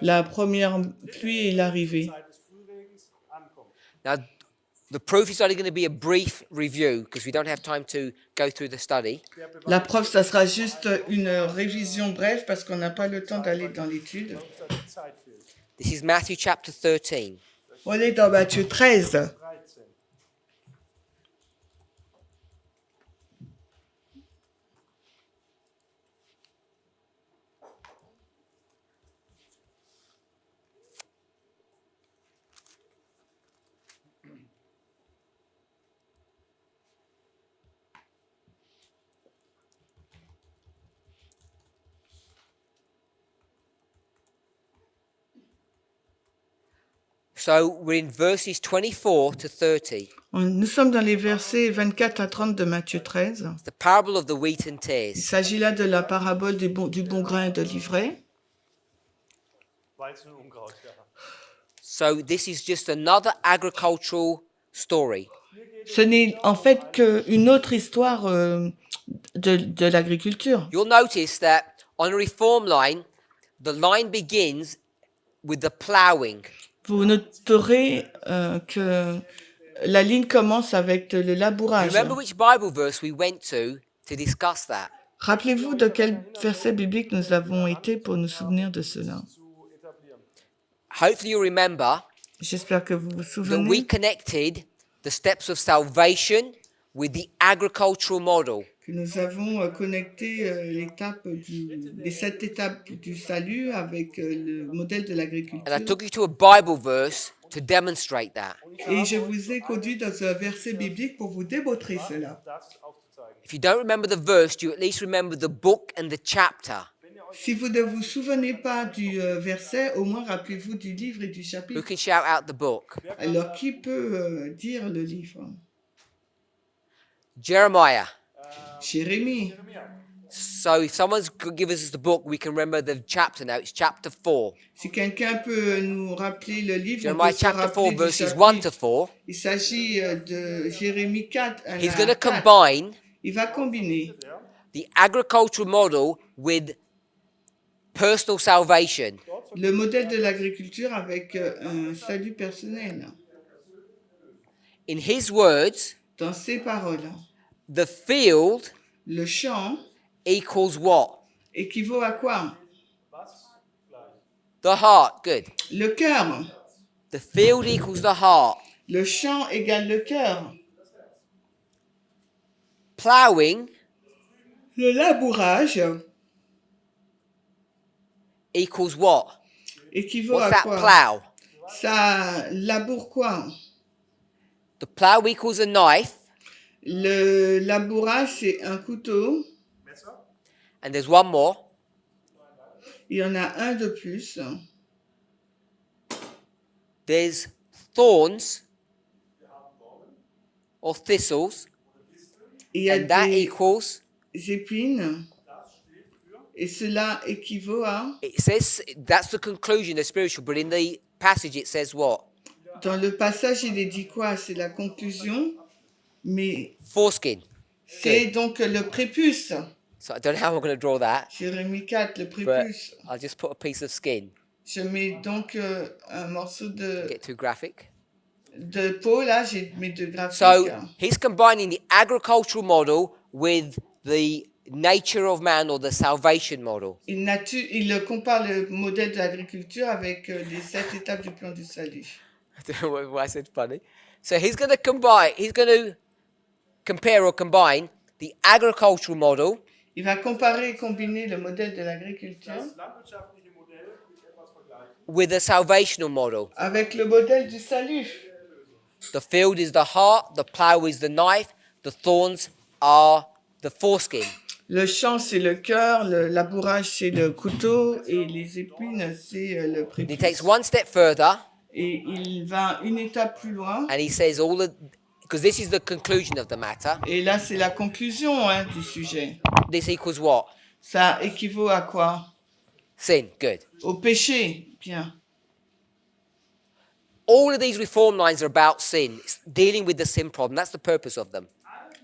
la première pluie et l'arrivée. Now, the proof is only going to be a brief review because we don't have time to go through the study. La preuve, ça sera juste une révision brève parce qu'on n'a pas le temps d'aller dans l'étude. This is Matthew chapter 13. On est dans Matthieu 13. So we're in verses 24 to 30. Nous sommes dans les versets 24 à 30 de Matthieu 13. It's the parable of the wheat and Il tares. s'agit là de la parabole du bon grain et de l'ivraie. Weizen und Unkraut, ja. So this is just another agricultural story. Ce n'est en fait qu'une autre histoire de l'agriculture. You'll notice that on a reform line, the line begins with the ploughing. Vous noterez que la ligne commence avec le labourage. Remember which Bible verse we went to discuss that? Rappelez-vous de quel verset biblique nous avons été pour nous souvenir de cela. Hopefully you remember J'espère que vous vous that we souvenez connected the steps of salvation with the agricultural model. que nous avons connecté les 7 étapes du salut avec le modèle de And I l'agriculture. took you to a Bible verse to demonstrate that. Et je vous ai conduit dans un verset biblique pour vous démontrer cela. Das aufzuzeigen. If you don't remember the verse, you at least remember the book and the chapter. Si vous ne vous souvenez pas du verset, au moins rappelez-vous du livre et du Who chapitre. can shout out the book? Alors, qui peut dire le livre? Jeremiah. Jérémie. So if someone could give us the book, we can remember the chapter now. It's chapter 4. Si quelqu'un peut nous rappeler le livre, on Jeremiah peut se chapter 4, rappeler du verses 1 chapitre. to 4. Il s'agit de Jérémie 4 à He's la going to 4. combine Il Il va combiner the agricultural model with personal salvation. le modèle de l'agriculture avec un salut personnel. In his words, Dans ses paroles, the field le champ equals what? équivaut à quoi? The heart. Good. Le cœur. The field equals the heart. Le champ égale le cœur. Ploughing Le labourage equals what? équivaut What's à that quoi? plough? Ça laboure quoi? The plough equals a knife, Le labourage, c'est un couteau. and there's one more. Il y en a un de plus. There's thorns or thistles, Il y a and that des equals. épines. Et cela équivaut à... It says that's the conclusion, the spiritual, but in the passage it says what? Dans le passage, il est dit quoi? C'est la conclusion. Mais Foreskin. c'est donc le prépuce. So I don't know how I'm going to draw that, Jérémie 4, le but prépuce. I'll just put a piece of skin. Je mets donc un morceau Get too graphic. de peau, là, j'ai mes deux graphiques. So he's combining the agricultural model with the nature of man or the salvation model. Il compare le modèle de l'agriculture avec les 7 étapes du plan du salut. I don't know why I said funny. So he's going to compare or combine the agricultural model Il va comparer et combiner le modèle de l'agriculture Das landwirtschaftliche Modell mit etwas vergleichen. with the salvational model. avec le modèle du salut. The field is the heart, the plough is the knife, the thorns are the foreskin. Le champ, c'est le cœur, le labourage, c'est le couteau, et les épines, c'est le And he prépuce. takes one step further Et il va une étape plus loin. and he says because this is the conclusion of the matter, Et là, c'est la conclusion du sujet. this equals what? Ça équivaut à quoi? Sin. Good. Au péché. Bien. All of these reform lines are about sin. It's dealing with the sin problem. That's the purpose of them.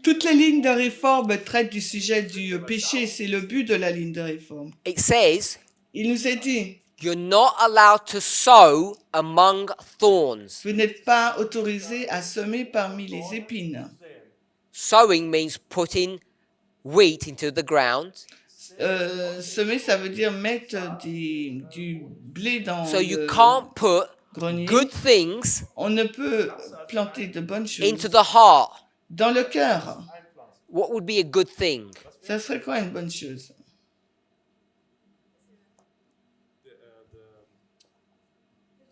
Toutes les lignes de réforme traitent du sujet du péché. C'est le but de la ligne de réforme. It says Il nous est dit, you're not allowed to sow among thorns. vous n'êtes pas autorisé à semer parmi les épines. Sowing means putting wheat into the ground. Semer, ça veut dire mettre du blé dans So you le can't put grenier. good things On ne peut planter de bonnes choses into the heart. dans le cœur. What would be a good thing? Ça serait quoi une bonne chose?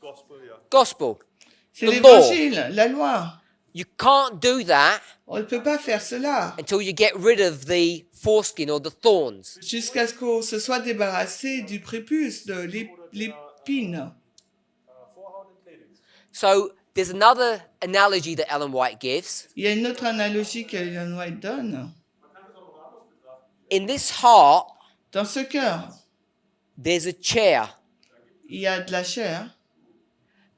Gospel, ja. Gospel. C'est The l'évangile, la loi. You can't do that On ne peut pas faire cela until you get rid of the foreskin or the thorns. jusqu'à ce qu'on se soit débarrassé du prépuce, de l'épine. Vorhaut entledigt. So there's another analogy that Ellen White gives. Il y a une autre analogie qu'Ellen White donne. In this heart, Dans ce cœur, there's a chair. il y a de la chair.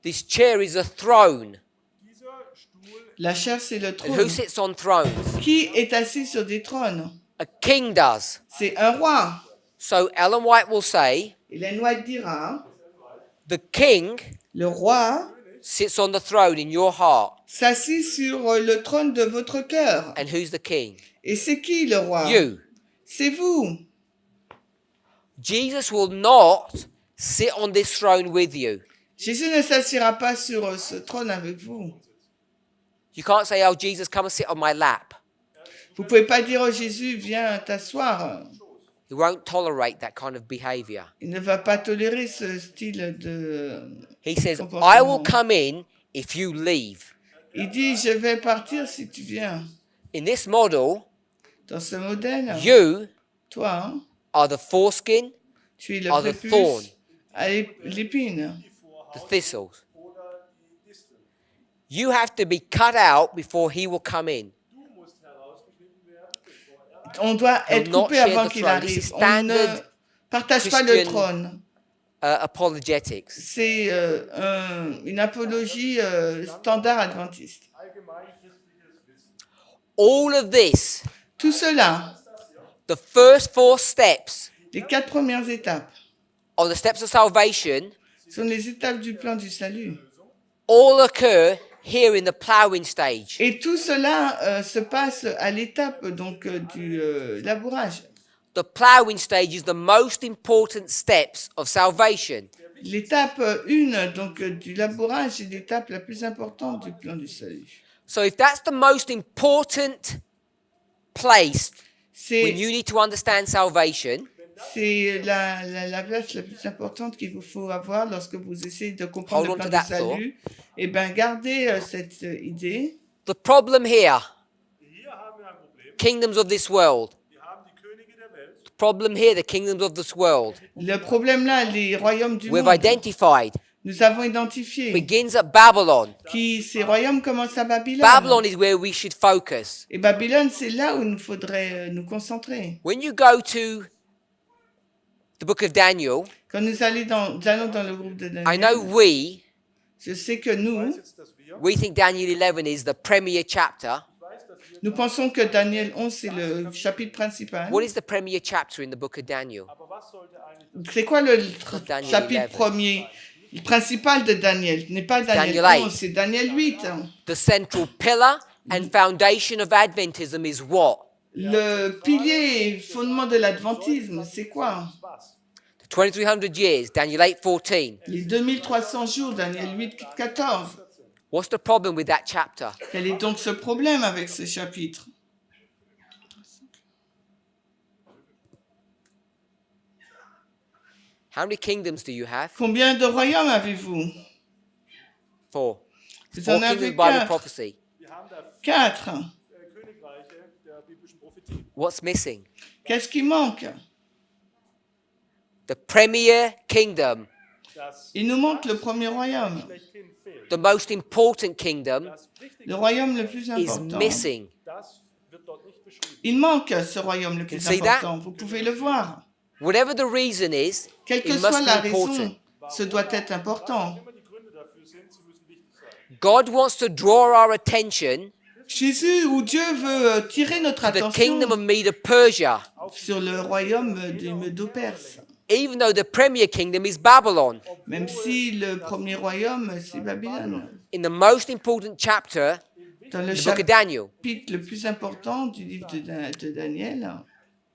This chair is a throne. Dieser Stuhl La chair, c'est le And trône. who sits on thrones? Qui est assis sur des trônes? A king does. C'est un roi. So Ellen White will say, Ellen White dira, the king le roi sits on the throne in your heart. s'assit sur le trône de votre cœur. And who's the king? Et c'est qui le roi? You. C'est vous. Jesus will not sit on this throne with you. Jésus ne s'assira pas sur ce trône avec vous. You can't say, oh, Jesus, come and sit on my lap. Vous ne pouvez pas dire au Jésus, viens t'asseoir. He won't tolerate that kind of behavior. Il ne va pas tolérer ce style de He says, I comportement. will come in if you leave. Il dit, je vais partir si tu viens. In this model, Dans ce modèle, you toi, are the foreskin, tu es le are the prépuce thorn. à l'épine. the thistles. You have to be cut out before he will come in. On doit être not coupé share avant the qu'il throne. This is arrive. On ne standard partage pas le Christian- trône. Apologetics. C'est une apologie standard adventiste. allgemein christliches Wissen. All of this Tout cela, the first 4 steps les 4 premières étapes, of the steps of salvation sont les étapes du plan du salut. all occur here in the plowing stage. Et tout cela se passe à l'étape donc du labourage. The plowing stage is the most important steps of salvation. L'étape 1 donc du labourage est l'étape la plus importante du plan du salut. So if that's the most important place when C'est you need to understand salvation, la place la plus importante qu'il vous faut avoir lorsque vous essayez de comprendre Hold le on plan to du that thought. salut. Eh bien, gardez cette idée. the problem here, Hier haben wir ein Problem. kingdoms of this world. Wir haben die Könige der Welt. The problem here, the kingdoms of this world, Le problème là, les royaumes du we've monde, identified, nous avons identifié begins at Babylon. ces royaumes commencent à Babylone. Babylon is where we should focus. Et Babylone, c'est là où il nous faudrait nous concentrer. When you go to the book of Daniel, Quand nous allons dans le groupe de I know Daniel, je sais que nous, Jetzt, dass wir, we think Daniel 11 is the premier chapter. nous pensons que Daniel 11, c'est le chapitre principal. What is the premier chapter in the book of Daniel? aber was sollte eigentlich C'est quoi le Daniel chapitre 11. premier, le principal de Daniel? Ce n'est pas Daniel Daniel 11, c'est Daniel 8. The central pillar and foundation of Adventism is what? Le pilier et fondement de l'adventisme, c'est quoi? was? The 2300 years, Daniel 8:14. Les 2300 jours, Daniel 8, 14. What's the problem with that chapter? Quel est donc ce problème avec ce chapitre? How many kingdoms do you have? Combien de royaumes avez-vous? 4. Vous 4 en kingdoms avez of Bible 4. prophecy. Wir haben da 4. Königreiche der biblischen Prophetie. What's missing? Qu'est-ce qui manque? The premier kingdom, Das Il nous manque le premier royaume. schlechthin fehlt. the most important kingdom, Das Wichtige, Le royaume le plus is important. missing. das wird dort nicht beschrieben. Il manque ce royaume le plus see that? important. Vous pouvez le voir. Whatever the reason is, Quelle que it soit must la be important. raison, ce doit être important. Immer die Gründe dafür sind, sie müssen wichtig sein. God wants to draw our attention Jésus ou Dieu veut tirer notre to the attention kingdom of Medo-Persia, sur le royaume du Médo-Perse. even though the premier kingdom is Babylon. Même si le premier royaume, c'est Babylone. In the most important chapter, Dans le the book of Daniel, chapitre le plus important du livre de Daniel,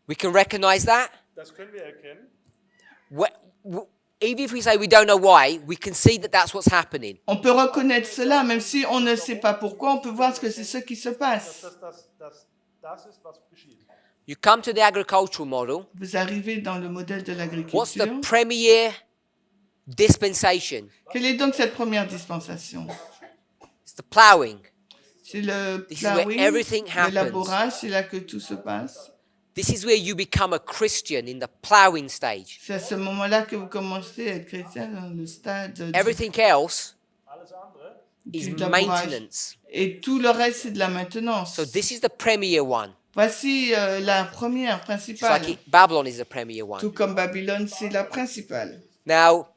we can recognize that. Das können wir erkennen. Even if we say we don't know why, we can see that that's what's happening. on peut reconnaître cela, même si on ne sait pas pourquoi, on peut voir que c'est ce qui se passe. Das ist, was geschieht. You come to the agricultural model. Vous arrivez dans le modèle de What's the l'agriculture. premier dispensation? Quelle est donc cette première dispensation? It's the plowing. C'est le This is where plowing, everything le happens. labourage, c'est là que tout se passe. This is where you become a Christian in the plowing stage. C'est à ce moment-là que vous commencez à être chrétien dans le stade Everything else Alles andere, is du labourage. maintenance. Et tout le reste, c'est de la maintenance. So this is the premier one. Voici la première, Just principale. like Babylon is the premier Tout one. comme Babylone, c'est la principale. Now,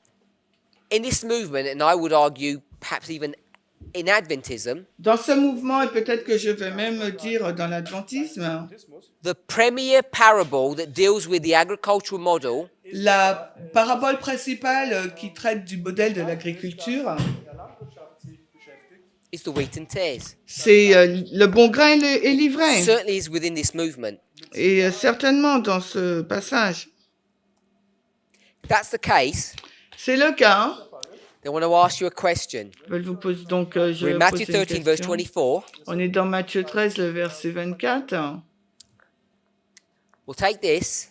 in this movement, and I would argue perhaps even in Adventism, Dans ce mouvement, et peut-être que je vais même dire dans l'adventisme, the premier parable that deals with the agricultural model la parabole principale qui traite du modèle de l'agriculture, der Landwirtschaft sich beschäftigt, is the wheat and tares. c'est le bon grain et l'ivraie. Certainly is within this movement. Et certainement dans ce passage. If that's the case, C'est le cas. then I want to ask you a question. Je vous pose donc je We're in vais Matthew poser une 13, verse question. 24. On est dans Matthieu 13, le verset 24. We'll take this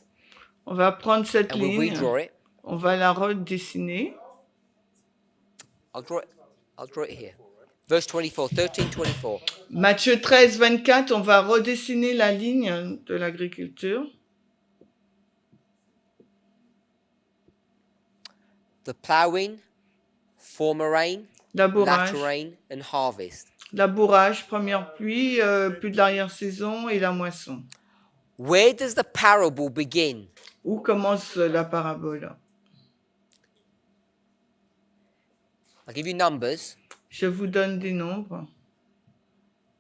On va prendre cette and we'll ligne, redraw it. on va la redessiner. I'll draw it here. Verse 24, 13, 24. Matthieu 13, 24, on va redessiner la ligne de l'agriculture. The plowing, former rain, Labourage, latter rain, and harvest. labourage, première pluie, pluie de l'arrière-saison et la moisson. Where does the parable begin? Où commence la parabole? I'll give you numbers. Je vous donne des nombres.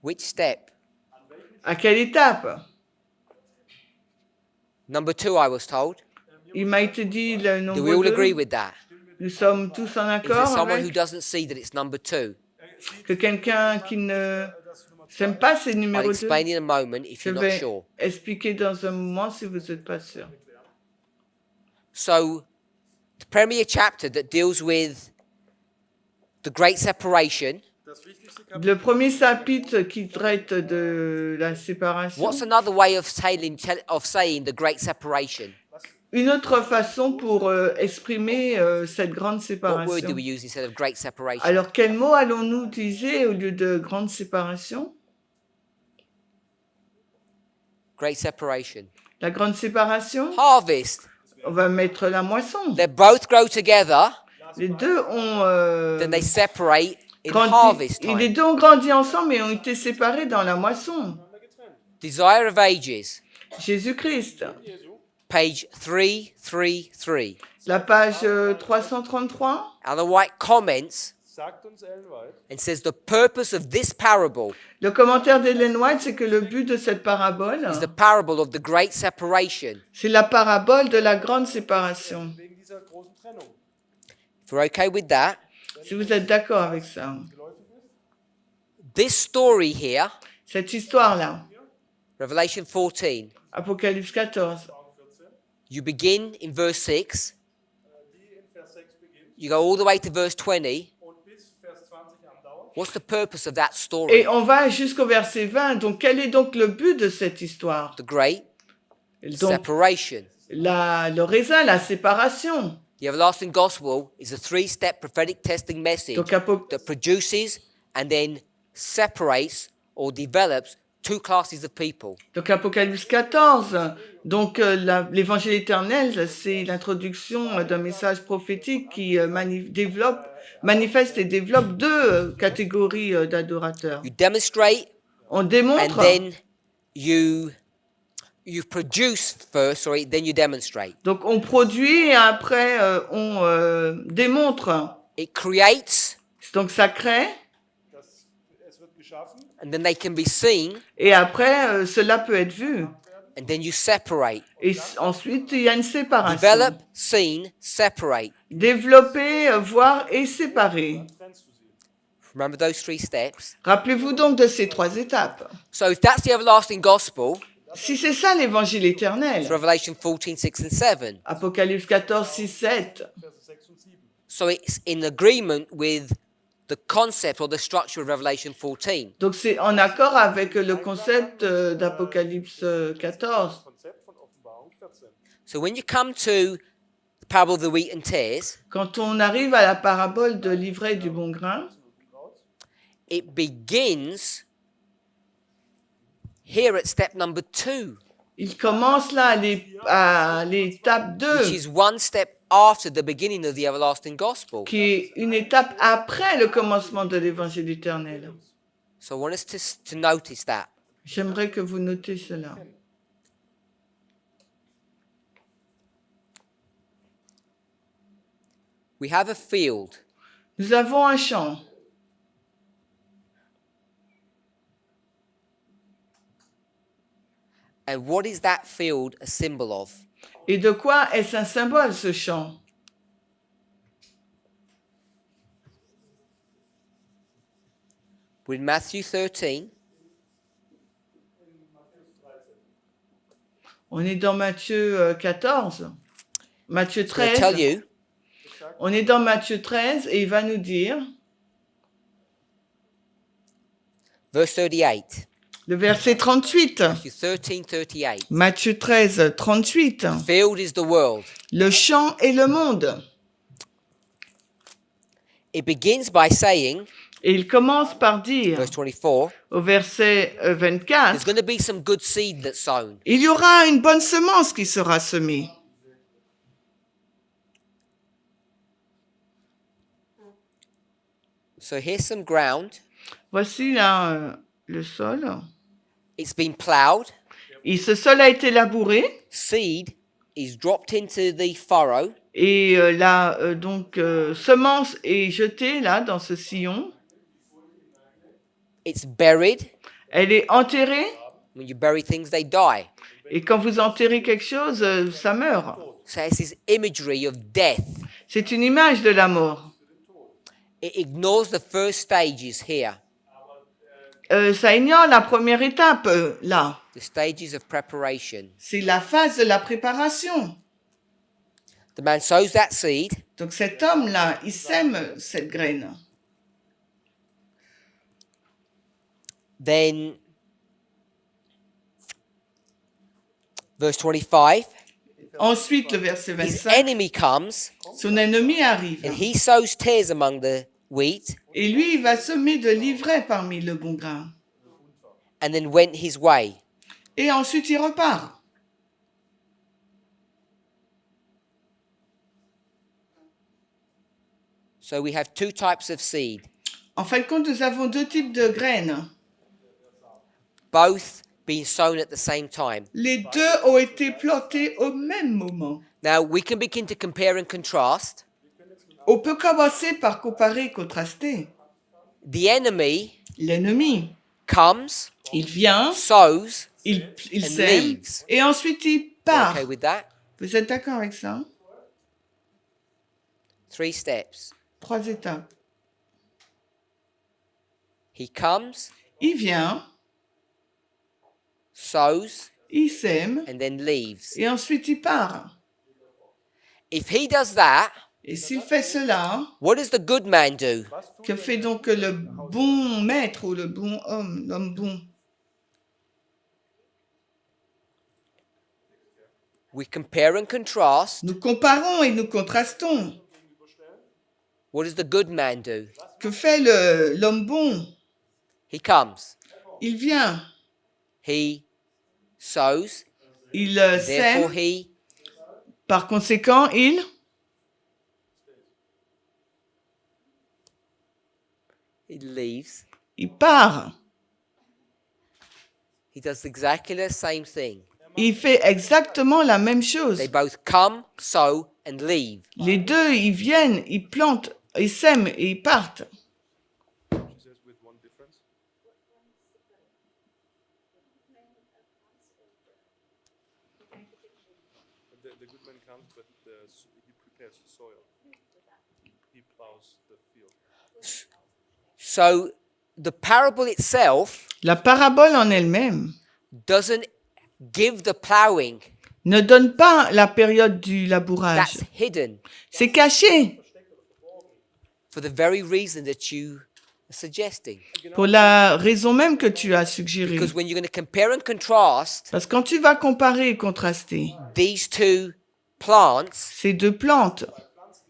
Which step? À quelle étape? Number 2, I was told. Il m'a été dit le Do nombre we all agree 2. with that? Nous sommes tous en Is there accord someone who avec doesn't see that it's number 2? que quelqu'un qui ne s'aime pas c'est I'll numéro 2. explain in a moment if Je you're not vais sure. expliquer dans un moment si vous n'êtes pas sûr. So, the premier chapter that deals with the Great Separation. Le premier chapitre qui traite de la séparation. What's another way of saying the Great Separation? Une autre façon pour exprimer cette grande What séparation. word do we use instead of Great Separation? Alors, quel mot allons-nous utiliser au lieu de grande séparation? Great Separation. La grande séparation, Harvest. on va mettre la moisson. They both grow together, Les deux ont then they separate in grandi, harvest et les time. deux ont grandi ensemble et ont été séparés dans la moisson. Desire of Ages, Jésus-Christ. page 333. La page 333. Ellen White comments Sagt uns Ellen White, and says the purpose of this parable Le commentaire d'Ellen White, c'est que le but de cette parabole, is the parable of the Great Separation. c'est la parabole de la grande séparation. wegen dieser großen Trennung. If we're okay with that, Si vous êtes d'accord avec ça. this story here, Cette histoire-là, Revelation 14, Apocalypse 14, you begin in verse 6, Die in Vers 6 beginnt you go all the way to verse 20. und bis Vers 20 andauert. What's the purpose of that story? et on va jusqu'au verset 20. Donc, quel est donc le but de cette histoire? The Great Donc, Separation. le raisin, la séparation. The everlasting gospel is a 3-step prophetic testing message Donc, that produces and then separates or develops two classes of people. Apocalypse 14. Donc, l'évangile éternel, c'est l'introduction d'un message prophétique qui manifeste et développe deux catégories d'adorateurs. You demonstrate On and démontre, then you produce first, then you demonstrate. donc on produit et après on démontre. It creates Donc, ça crée Es wird geschaffen, and then they can be seen et après cela peut être vu. and then you separate. Et ensuite, il y a une séparation. Develop, seen, separate. Développer, voir et séparer. trennst du sie. Remember those 3 steps? Rappelez-vous donc de ces 3 étapes. So if that's the everlasting gospel, Si c'est ça l'évangile éternel, it's Revelation 14, 6 and 7. Apocalypse 14, 6, 7. Verse 6 und 7. So it's in agreement with the concept or the structure of Revelation 14. Donc c'est en accord avec le concept d'Apocalypse 14. Konzept von Offenbarung 14. So when you come to the parable of the wheat and tares, Quand on arrive à la parabole de l'ivraie et du bon grain, it begins here at step number 2, il commence là à l'étape which 2, is one step after the beginning of the everlasting gospel. qui est une étape après le commencement de l'évangile éternel. So I want us to notice that. J'aimerais que vous notez cela. We have a field. Nous avons un champ. And what is that field a symbol of? Et de quoi est-ce un symbole, ce champ? We're in Matthew 13. On est dans Matthieu 14. Matthieu It's going to tell 13. you On est dans Matthieu 13 et il va nous dire, verse 38. le verset 38. Matthew 13, 38. Matthieu 13, 38. Field is the world. Le champ et le monde. It begins by saying, Et il commence par dire, verse 24, au verset there's 24, going to be some good seed that's sown. il y aura une bonne semence qui sera semée. So here's some ground. Voici là le sol. It's been plowed. Et ce sol a été labouré. Seed is dropped into the furrow. Et semence est jetée là dans ce sillon. It's buried. Elle est enterrée. When you bury things, they die. Et quand vous enterrez quelque chose, ça meurt. So it's this imagery of death. C'est une image de la mort. It ignores the first stages here, Ça ignore la première étape, là. the stages of preparation. C'est la phase de la préparation. The man sows that seed, Donc cet homme-là, il sème cette graine. then verse 25, Ensuite, le verset his 25, enemy comes son ennemi arrive. and he sows tares among the wheat Et lui, il va semer de l'ivraie parmi le bon grain. and then went his way. Et ensuite, il repart. So we have two types of seed, En fin de compte, nous avons deux types de graines. both being sown at the same time. Les deux ont été plantés au même moment. Now we can begin to compare and contrast. On peut commencer par comparer et contraster. The enemy L'ennemi, comes, il vient, sows, il and sème, leaves. et ensuite il We're part. okay with that? Vous êtes d'accord avec ça? 3 steps. 3 étapes. He comes, Il vient, sows, il sème, and then leaves. et ensuite il part. If he does that, Et s'il fait cela, what does the good man do? que fait donc le bon maître ou le bon homme, l'homme bon? We compare and contrast. Nous comparons et nous contrastons. What does the good man do? Que fait l'homme bon? He comes, Il vient, he sows, il therefore sème, he par conséquent, il leaves. part. He does exactly the same thing. Il fait exactement la même chose. They both come, sow, and leave. Les deux, ils viennent, ils plantent, ils sèment et ils partent. She says with one difference. The good man comes, but he prepares the soil. He plows the field. So the parable itself La parabole en elle-même doesn't give the plowing. ne donne pas la période du labourage. That's hidden C'est caché for the very reason that you are suggesting. pour la raison même que tu as suggérée. Because when you're going to compare and contrast Parce que quand tu vas comparer et contraster these two plants, ces deux plantes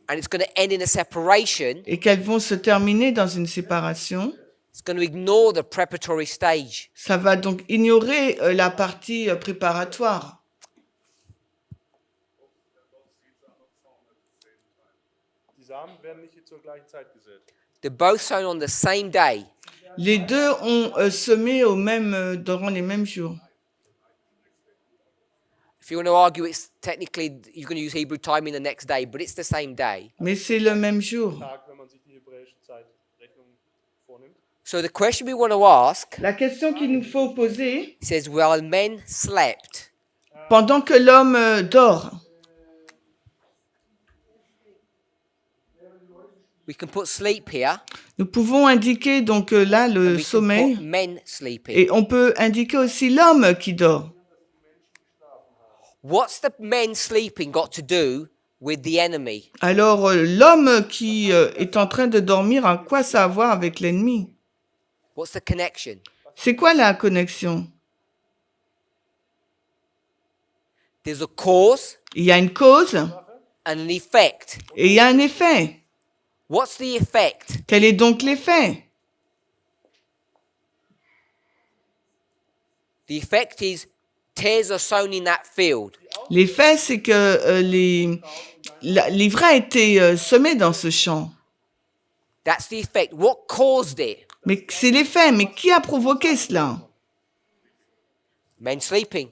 and it's going to end in a separation, et qu'elles vont se terminer dans une séparation, it's going to ignore the preparatory stage. ça va donc ignorer la partie préparatoire. Die Samen werden nicht zur gleichen Zeit gesät. They're both sown on the same day. Les deux ont semé durant les mêmes jours. If you want to argue, it's technically, you're going to use Hebrew timing the next day, but it's the same day. Mais c'est le même jour. Tag, wenn man sich die hebräische Zeitrechnung vornimmt. So the question we want to ask, La question qu'il nous faut poser, it says, while men slept, pendant que l'homme dort, we can put sleep here, nous pouvons indiquer donc là and le we can sommeil put men sleeping. et on peut indiquer aussi l'homme qui dort. What's the men sleeping got to do with the enemy? Alors l'homme qui est en train de dormir, à quoi ça a à voir avec l'ennemi? What's the connection? C'est quoi la connexion? There's a cause Il y a une cause and an effect. et il y a un effet. What's the effect? Quel est donc l'effet? The effect is tares are sown in that field. L'effet, c'est que l'ivraie a été semée dans ce champ. That's the effect. What caused it? Mais c'est l'effet. Mais qui a provoqué cela? Men sleeping.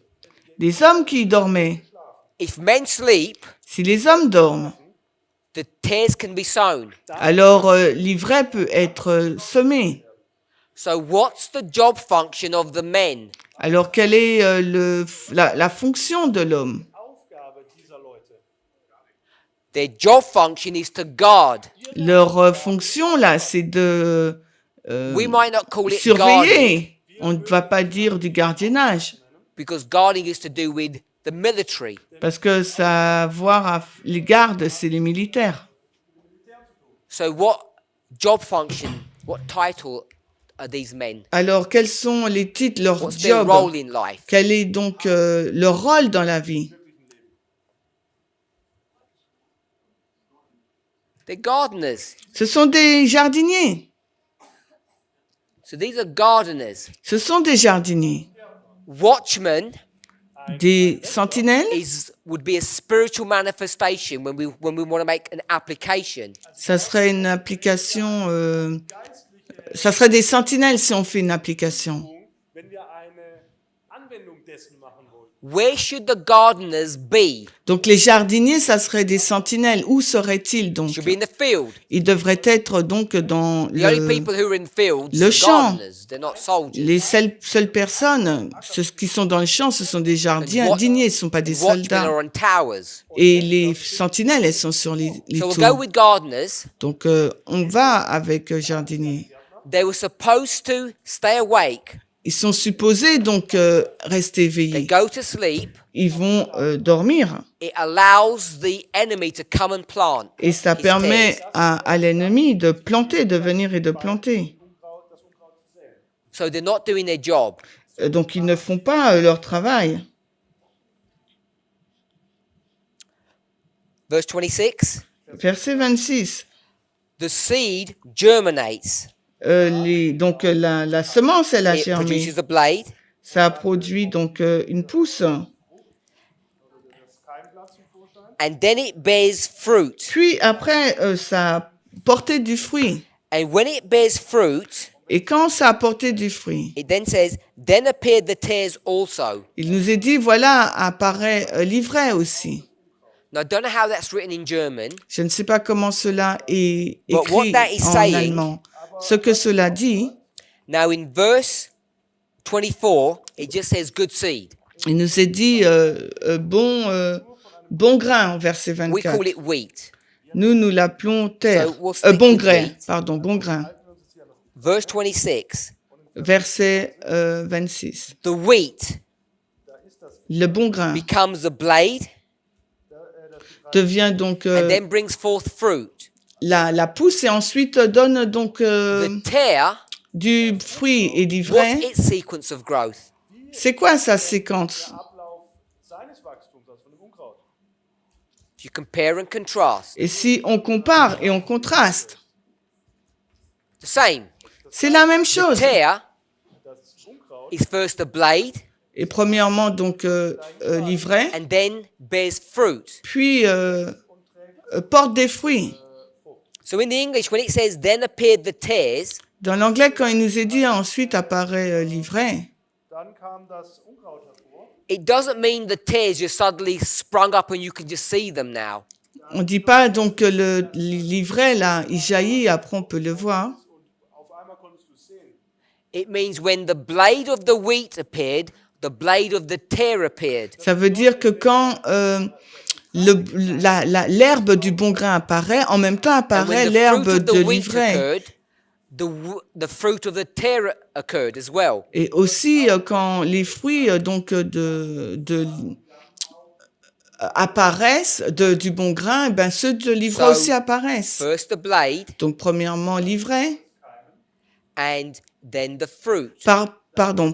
Des hommes qui dormaient. If men sleep, Si les hommes dorment, the tares can be sown. alors l'ivraie peut être semée. So what's the job function of the men? Alors, quelle est la fonction de l'homme? Aufgabe dieser Leute? Their job function is to guard. Leur fonction, là, c'est de We might not call it guarding surveiller. On ne va pas dire du gardiennage, because guarding is to do with the military. parce que ça a à voir, les gardes, c'est les militaires. So what job function, what title are these men? Alors, quels sont les titres, leur What's their job? role in life? Quel est donc leur rôle dans la vie? They're gardeners. Ce sont des jardiniers. So these are gardeners. Ce sont des jardiniers. Watchmen Des sentinelles, would be a spiritual manifestation when we want to make an application. ça serait une application. Ça serait des sentinelles si on fait une application. Wenn wir eine Anwendung dessen machen wollen. Where should the gardeners be? Donc les jardiniers, ça serait des sentinelles. Où seraient-ils donc? Should be in the field. Ils devraient être donc dans The only people who are in fields le are champ. gardeners. They're not soldiers. les seules personnes, ceux qui sont dans le champ, ce sont des jardiniers, ce ne sont pas des Watchmen soldats. are on towers. Et les sentinelles, elles sont sur les So we'll go tours. with gardeners. Donc on va avec jardiniers. They were supposed to stay awake. Ils sont supposés donc rester They éveillés. go to sleep. Ils vont dormir. It allows the enemy to come and plant. Et ça his permet tares. à l'ennemi de planter, de venir et de planter. So they're not doing their job. Donc ils ne font pas leur travail. Verse 26. Verset 26. The seed germinates. Donc la semence, elle a It germé. produces a blade. Ça a produit donc une pousse. And then it bears fruit. Puis après, ça a porté du fruit. And when it bears fruit, Et quand ça a porté du fruit, it then says, then appeared the tares also. il nous est dit, voilà, apparaît l'ivraie aussi. Now, I don't know how that's written in German, Je ne sais pas comment cela est But what écrit that is en saying- allemand. Ce que cela dit, Now, in verse 24, it just says good seed. il nous est dit bon grain, verset We 24. call it wheat. Nous l'appelons terre. So we'll stick Bon with grain, wheat. pardon, bon grain. Verse 26, Verset 26. the wheat Le bon grain becomes a blade devient donc and then brings forth fruit. la pousse et ensuite donne donc The tare, du fruit et what's d'ivraie. its sequence of growth? C'est quoi sa séquence? Ablauf seines Wachstums, also von dem Unkraut. If you compare and contrast, Et si on compare et on contraste, the same. c'est la même chose. Tare Das Unkraut is first a blade Et premièrement donc l'ivraie, and then bears fruit. puis porte des fruits. So in the English, when it says then appeared the tares, Dans l'anglais, quand il nous est dit ensuite apparaît l'ivraie, dann kam das Unkraut hervor. it doesn't mean the tares just suddenly sprung up and you can just see them now. on ne dit pas donc que l'ivraie là, il jaillit, après on peut le voir. Auf einmal konntest du es sehen. It means when the blade of the wheat appeared, the blade of the tare appeared. Ça veut dire que quand l'herbe du bon grain apparaît, en même temps And apparaît when the fruit l'herbe of de the wheat l'ivraie. occurred, the fruit of the tare occurred as well. Et aussi quand les fruits donc apparaissent du bon grain, eh ben ceux de l'ivraie So, aussi apparaissent. First the blade Donc premièrement l'ivraie, and then the fruit.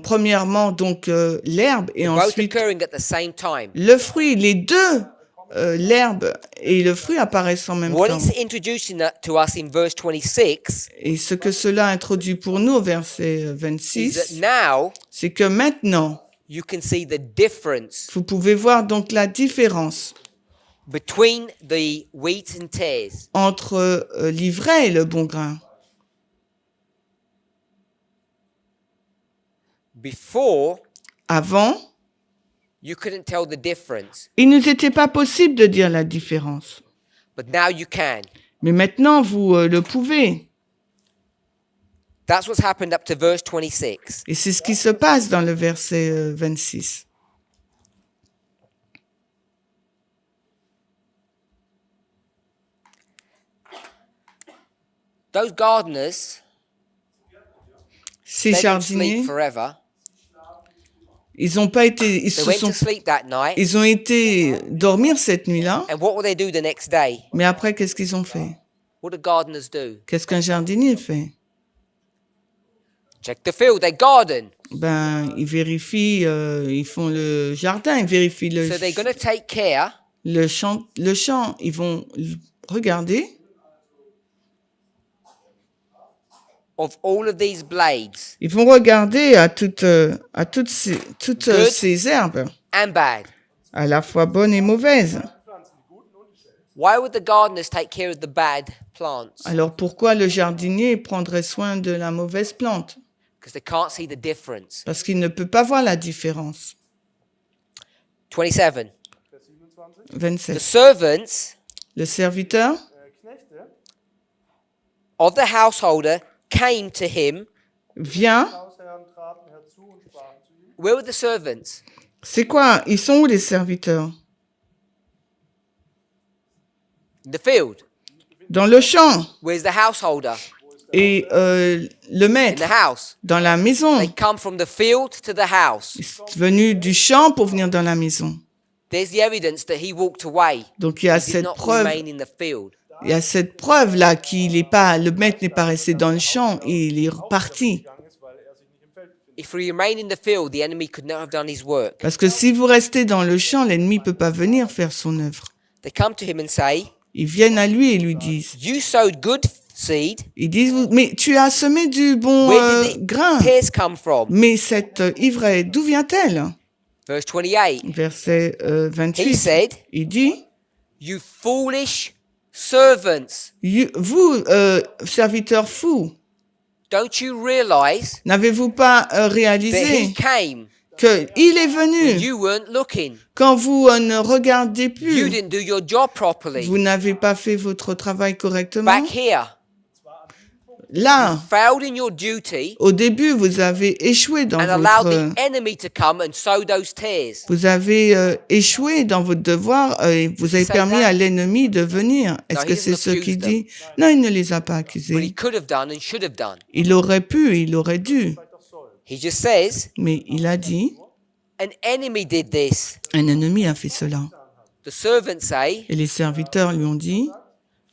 premièrement donc l'herbe et Both ensuite occurring at the same time. le fruit. Les deux, l'herbe et le fruit apparaissent en même What temps. it's introducing to us in verse 26 Et ce que cela introduit pour nous au verset is that 26, now c'est que maintenant, you can see the difference vous pouvez voir donc la différence between the wheat and tares. entre l'ivraie et le bon grain. Before, Avant, you couldn't tell the difference, il ne nous était pas possible de dire la différence. but now you can. Mais maintenant, vous le pouvez. That's what's happened up to verse 26. Et c'est ce qui se passe dans le verset 26. Those gardeners, Ces they didn't sleep jardiniers, forever. ils ont pas été, They went to sleep that night. ils ont été dormir cette nuit-là, And what will they do the next day? mais après, qu'est-ce qu'ils ont fait? What do gardeners do? Qu'est-ce qu'un jardinier fait? Check the field, they garden. Ben, ils vérifient, ils font le jardin, ils vérifient So they're going to take care le champ, ils vont regarder of all of these blades, ils vont regarder à toutes Good. ces herbes, and bad. à la fois bonnes et mauvaises. Why would the gardeners take care of the bad plants? Alors pourquoi le jardinier prendrait soin de la mauvaise plante? Because they can't see the difference. Parce qu'il ne peut pas voir la différence. 27. Vers 27. 27. The servants Le serviteur Knechte of the householder came to him. vient. Hausherren traten herzu und sprachen zu ihm. Where were the servants? C'est quoi? Ils sont où les serviteurs? In the field. Dans le champ. Where's the householder? Et le In maître, the house. dans la maison. They come from the field to the house. Il est venu du champ pour venir dans la maison. There's the evidence that he walked away. Donc il y a He did cette not preuve. remain in the field. Il y a cette preuve là qu'il est pas, le maître n'est pas resté dans le champ et il est reparti. Gegangen ist, weil sich nicht im Feld befindet. If he remained in the field, the enemy could not have done his work. Parce que si vous restez dans le champ, l'ennemi peut pas venir faire son œuvre. They come to him and say, Ils viennent à lui et lui disent, "You sowed good seed. ils disent, mais tu as semé du bon Where did the grain. tares come from?" Mais cette ivraie, d'où vient-elle? Verse 28. Verset He 28. said, Il dit, "You foolish servants, vous, serviteurs fous, don't you realize n'avez-vous pas that he réalisé came qu'il est when venu you weren't looking? quand vous ne regardez You plus? didn't do your job properly. Vous n'avez pas fait votre travail correctement. Back here, Là, failed in your duty au début, vous avez échoué dans and allowed votre... the enemy to come and sow those tares." Vous avez échoué dans votre devoir et vous avez say permis that? à l'ennemi de venir. Est-ce he que c'est doesn't ce qu'il accuse dit? Non, il ne les a pas But he accusés. could have done and should have done. Il aurait pu, il aurait dû. He just says, Mais il a dit, "An enemy did this." un ennemi a fait cela. The servants say, Et les serviteurs lui ont dit,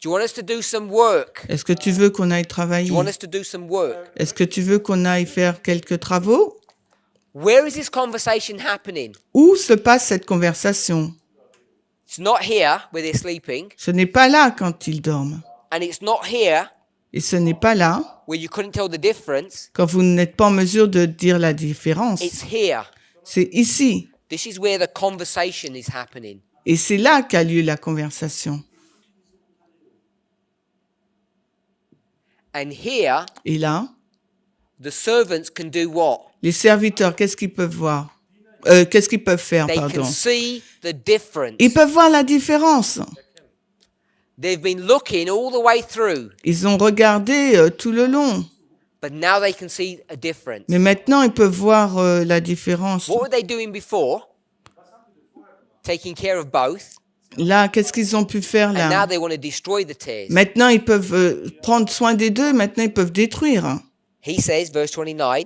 "Do you want us to do some work? est-ce que tu veux qu'on aille Do travailler? you want us to do some work?" Est-ce que tu veux qu'on aille faire quelques travaux? Where is this conversation happening? Où se passe cette conversation? It's not here where they're sleeping, Ce n'est pas là quand ils dorment. and it's not here Et ce n'est pas là where you couldn't tell the difference. quand vous n'êtes pas en mesure de dire la différence. It's here. C'est ici. This is where the conversation is happening. Et c'est là qu'a lieu la conversation. And here, Et là, the servants can do what? les serviteurs, qu'est-ce qu'ils peuvent voir? Qu'est-ce qu'ils peuvent faire, They pardon? can see the difference. Ils peuvent voir la différence. They've been looking all the way through, Ils ont regardé tout le long. but now they can see a difference. Mais maintenant, ils peuvent voir la différence. What were they doing before? Taking care of both. Là, qu'est-ce qu'ils ont pu faire And now là? they want to destroy the tares. Maintenant, ils peuvent prendre soin des deux. Maintenant, ils peuvent détruire. He says, verse 29,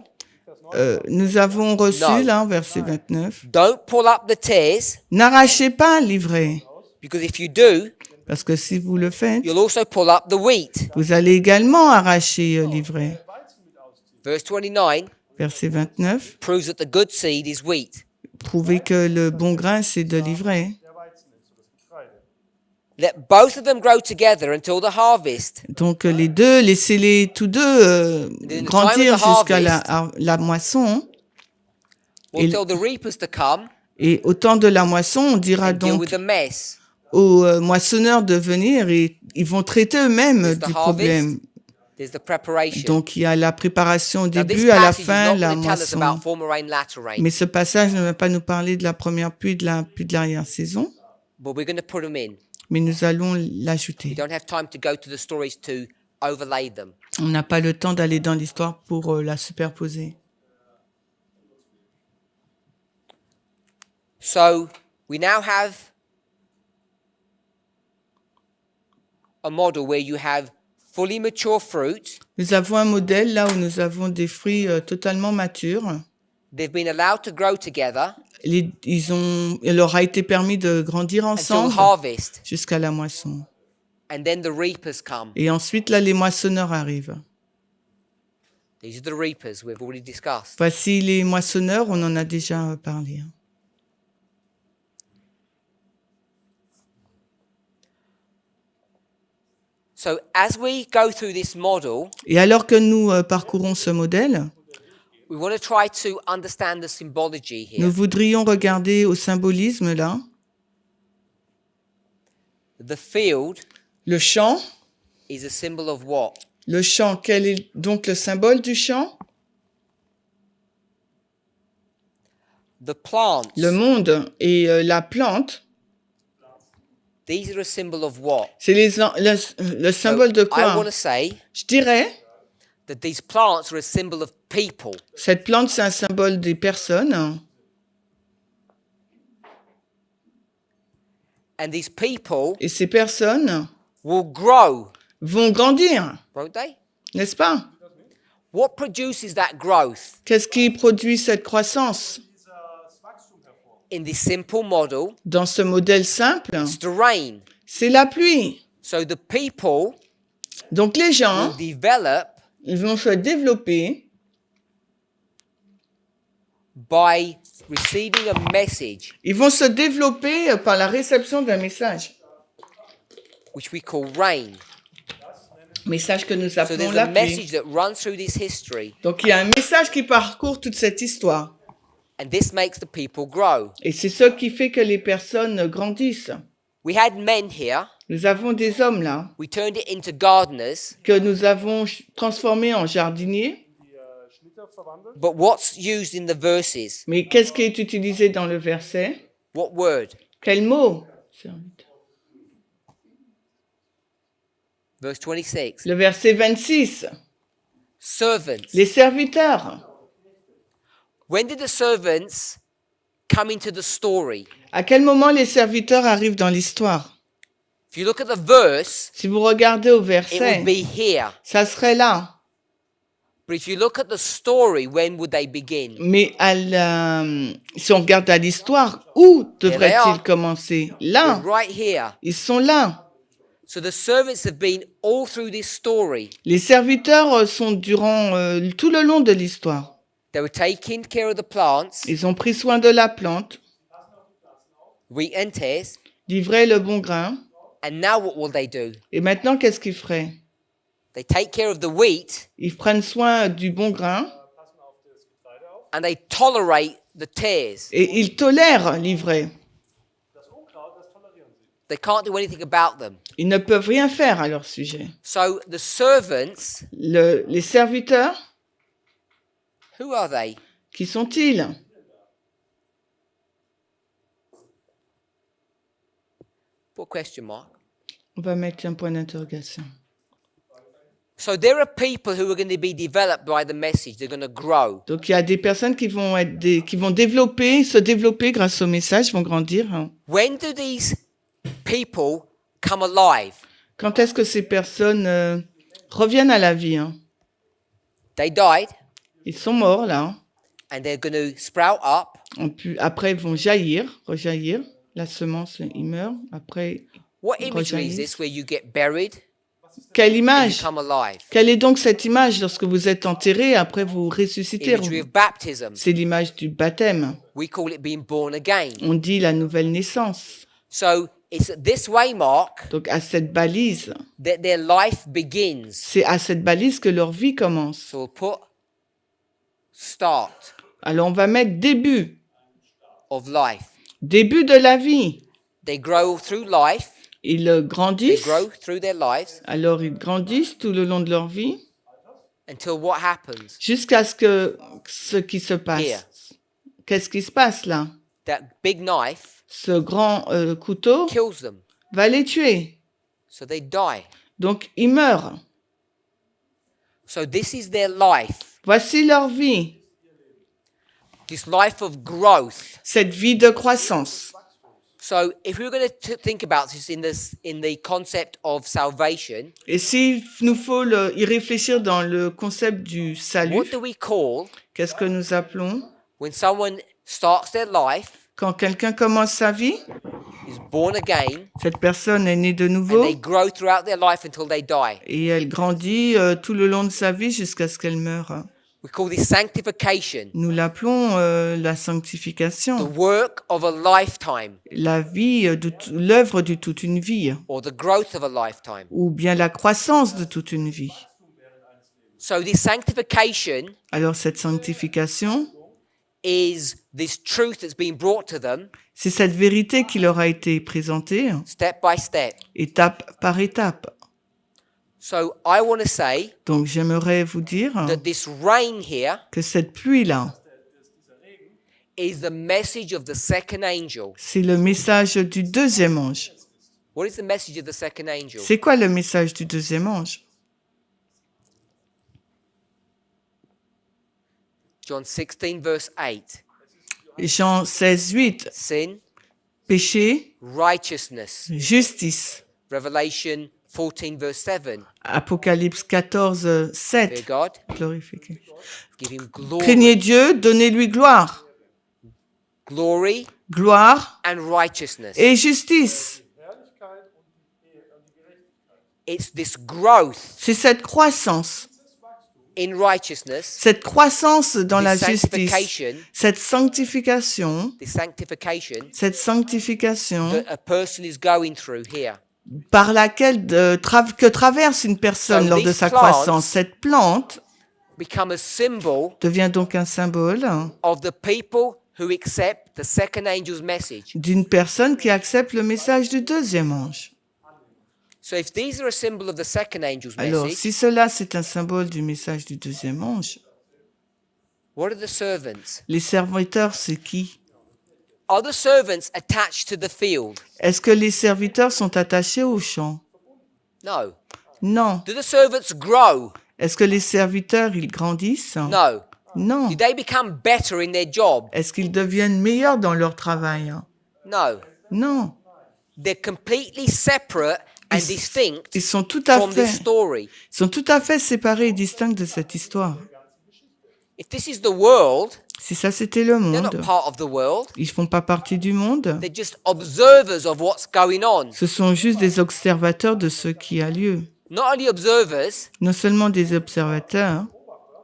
Nous avons reçu, No. là, verset 29, "Don't pull up the tares, n'arrachez pas l'ivraie, because if you do, parce que si vous le faites, you'll also pull up the wheat." vous allez également arracher l'ivraie. Verse 29 Verset 29, proves that the good seed is wheat. prouvez que le bon grain, c'est de l'ivraie. Der Weizen ist, so das Getreide. Let both of them grow together until the harvest. Donc les deux, laissez-les tous deux grandir jusqu'à la moisson. Et, Until the reapers to come et au temps de la moisson, on dira and deal donc with the mess. aux moissonneurs de venir et ils vont traiter eux-mêmes There's the du problème. harvest, there's the preparation. Donc il y a la préparation au Now, this début, à la passage is fin, not la going to tell us moisson. about former rain, latter rain, Mais ce passage ne va pas nous parler de la première pluie puis de l'arrière-saison, but we're going to put them in. mais nous allons We l'ajouter. don't have time to go to the stories to overlay them. On n'a pas le temps d'aller dans l'histoire pour la superposer. So we now have a model where you have fully mature fruit. Nous avons un modèle là où nous avons des fruits totalement matures. They've been allowed to grow together Il leur a été permis de grandir until ensemble harvest, jusqu'à la moisson. and then the reapers come. Et ensuite, là, les moissonneurs arrivent. These are the reapers we've already discussed. Voici les moissonneurs, on en a déjà parlé. So as we go through this model, Et alors que nous parcourons ce modèle, we want to try to understand the symbology nous here. voudrions regarder au symbolisme là. The field Le champ. is a symbol of what? Le champ, quel est donc le symbole du champ? The plants. Le monde et la plante. These are a symbol of what? C'est le symbole de I quoi? want to say Je dirais, that these plants are a symbol of people. cette plante, c'est un symbole des personnes. And these people Et ces personnes will grow, vont grandir, won't they? n'est-ce pas? What produces that growth? Qu'est-ce qui produit cette croissance? In this simple model, Dans ce modèle simple, it's the rain. c'est la pluie. So the people Donc les gens, will develop ils vont se développer by receiving a message, par la réception d'un message. which we call rain. Message que nous So appelons there's la a pluie. message that runs through this history, Donc il y a un message qui parcourt toute cette histoire. and this makes the people grow. Et c'est ce qui fait que les personnes grandissent. We had men here. Nous avons des hommes là, We turned it into gardeners. que nous avons transformés en jardiniers. But what's used in the verses? Mais qu'est-ce qui est utilisé dans le verset? What word? Quel mot? Verse 26. Le verset 26. Servants. Les serviteurs. When did the servants come into the story? À quel moment les serviteurs arrivent dans l'histoire? If you look at the verse, Si vous regardez au it verset, would be here. ça serait là. But if you look at the story, when would they begin? Mais si on regarde à l'histoire, où they devrait-il are. commencer? They're Là. right here. Ils sont là. So the servants have been all through this story. Les serviteurs sont durant tout le long de l'histoire. They were taking care of the plants, Ils ont pris soin de la plante, wheat and tares, livraient le bon grain. and now what will they do? Et maintenant, qu'est-ce qu'ils feraient? They take care of the wheat Ils prennent soin du bon grain and they tolerate the tares. et ils tolèrent l'ivraie. They can't do anything about them. Ils ne peuvent rien faire à leur sujet. So the servants, Les serviteurs, who are they? qui sont-ils? Put a question mark. On va mettre un point d'interrogation. So there are people who are going to be developed by the message. They're going to grow. Donc il y a des personnes qui vont se développer grâce au message, vont grandir. Hein. When do these people come alive? Quand est-ce que ces personnes reviennent à la vie? Hein? They died Ils sont morts là. and they're going to sprout up. Après ils vont rejaillir. La semence, ils meurent. Après, What ils imagery is rejaillissent. this where you get buried Quelle and you image? come alive? Quelle est donc cette image lorsque vous êtes enterré, après vous ressuscitez? Imagery of baptism. C'est l'image du baptême. We call it being born again. On dit la nouvelle naissance. So it's at this way mark Donc à cette balise, that their life begins. c'est à cette balise que leur vie commence. So we'll put start Alors on va mettre début. of life. Début de la vie. They grow through life. Ils They grandissent. grow through their lives Alors ils grandissent tout le long de leur vie until what happens? jusqu'à ce qui se passe. Here. Qu'est-ce qui se passe là? That big knife Ce grand couteau kills them. va les tuer. So they die. Donc ils meurent. So this is their life, Voici leur vie, this life of growth. cette vie de croissance. So if we were going to think about this in the concept of salvation, Et s'il nous faut y réfléchir dans le concept du salut, what do we call qu'est-ce que nous appelons when someone starts their life, quand quelqu'un commence sa vie? is born again, Cette personne est née de and nouveau they grow throughout their life until they die? et elle grandit tout le long de sa vie jusqu'à ce qu'elle meure. We call this sanctification, Nous l'appelons la the sanctification, work of a lifetime, la vie, l'œuvre de toute une vie, or the growth of a lifetime. ou bien la croissance de toute une vie. So this sanctification Alors cette sanctification, is this truth that's been brought to them c'est cette vérité qui leur a été présentée, step by step. étape par étape. So I want to say Donc j'aimerais vous dire that this rain here que cette pluie-là, is the message of the second angel. c'est le message du deuxième ange. What is the message of the second angel? C'est quoi le message du deuxième ange? John 16 verse 8. Jean 16, 8. Sin, Péché, righteousness. justice. Revelation 14 verse 7. Apocalypse 14, Fear 7. God, Glorification. give him glory, Craignez Dieu, donnez-lui gloire. glory Gloire and righteousness. et justice. It's this growth C'est cette croissance. in righteousness, Cette croissance dans la this justice. sanctification, Cette sanctification. this sanctification Cette sanctification that a person is going through here. par laquelle que traverse une personne So lors de these sa plants croissance. Cette plante Become a symbol devient donc un symbole of the people who accept the second angel's message. d'une personne qui accepte le message du deuxième ange. So if these are a symbol of the second angel's Alors, message, si cela c'est un symbole du message du deuxième ange, what are the servants? les serviteurs, c'est qui? Are the servants attached to the field? Est-ce que les serviteurs sont attachés au champ? No. Non. Do the servants grow? Est-ce que les serviteurs, ils grandissent? No. Non. Do they become better in their job? Est-ce qu'ils deviennent meilleurs dans leur travail? No. Non. They're completely separate and distinct Ils sont tout à from this fait, story. ils sont tout à fait séparés et distincts de cette histoire. If this is the world, Si ça c'était le they're monde, not part of the world. ils font pas partie du monde. They're just observers of what's going on. Ce sont juste des observateurs de ce qui a lieu. Not only observers, Non seulement des observateurs,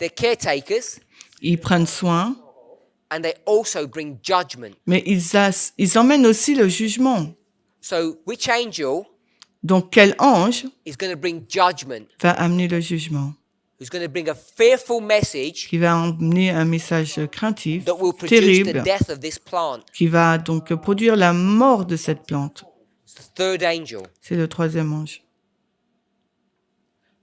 they're caretakers, ils prennent soin, and they also bring judgment. mais ils emmènent aussi le jugement. So which angel Donc quel ange is going to bring judgment? va amener le jugement? Who's going to bring a fearful message Qui va emmener un message craintif, that will produce the terrible, death of this plant? qui va donc produire la mort de cette plante. It's the third angel. C'est le troisième ange.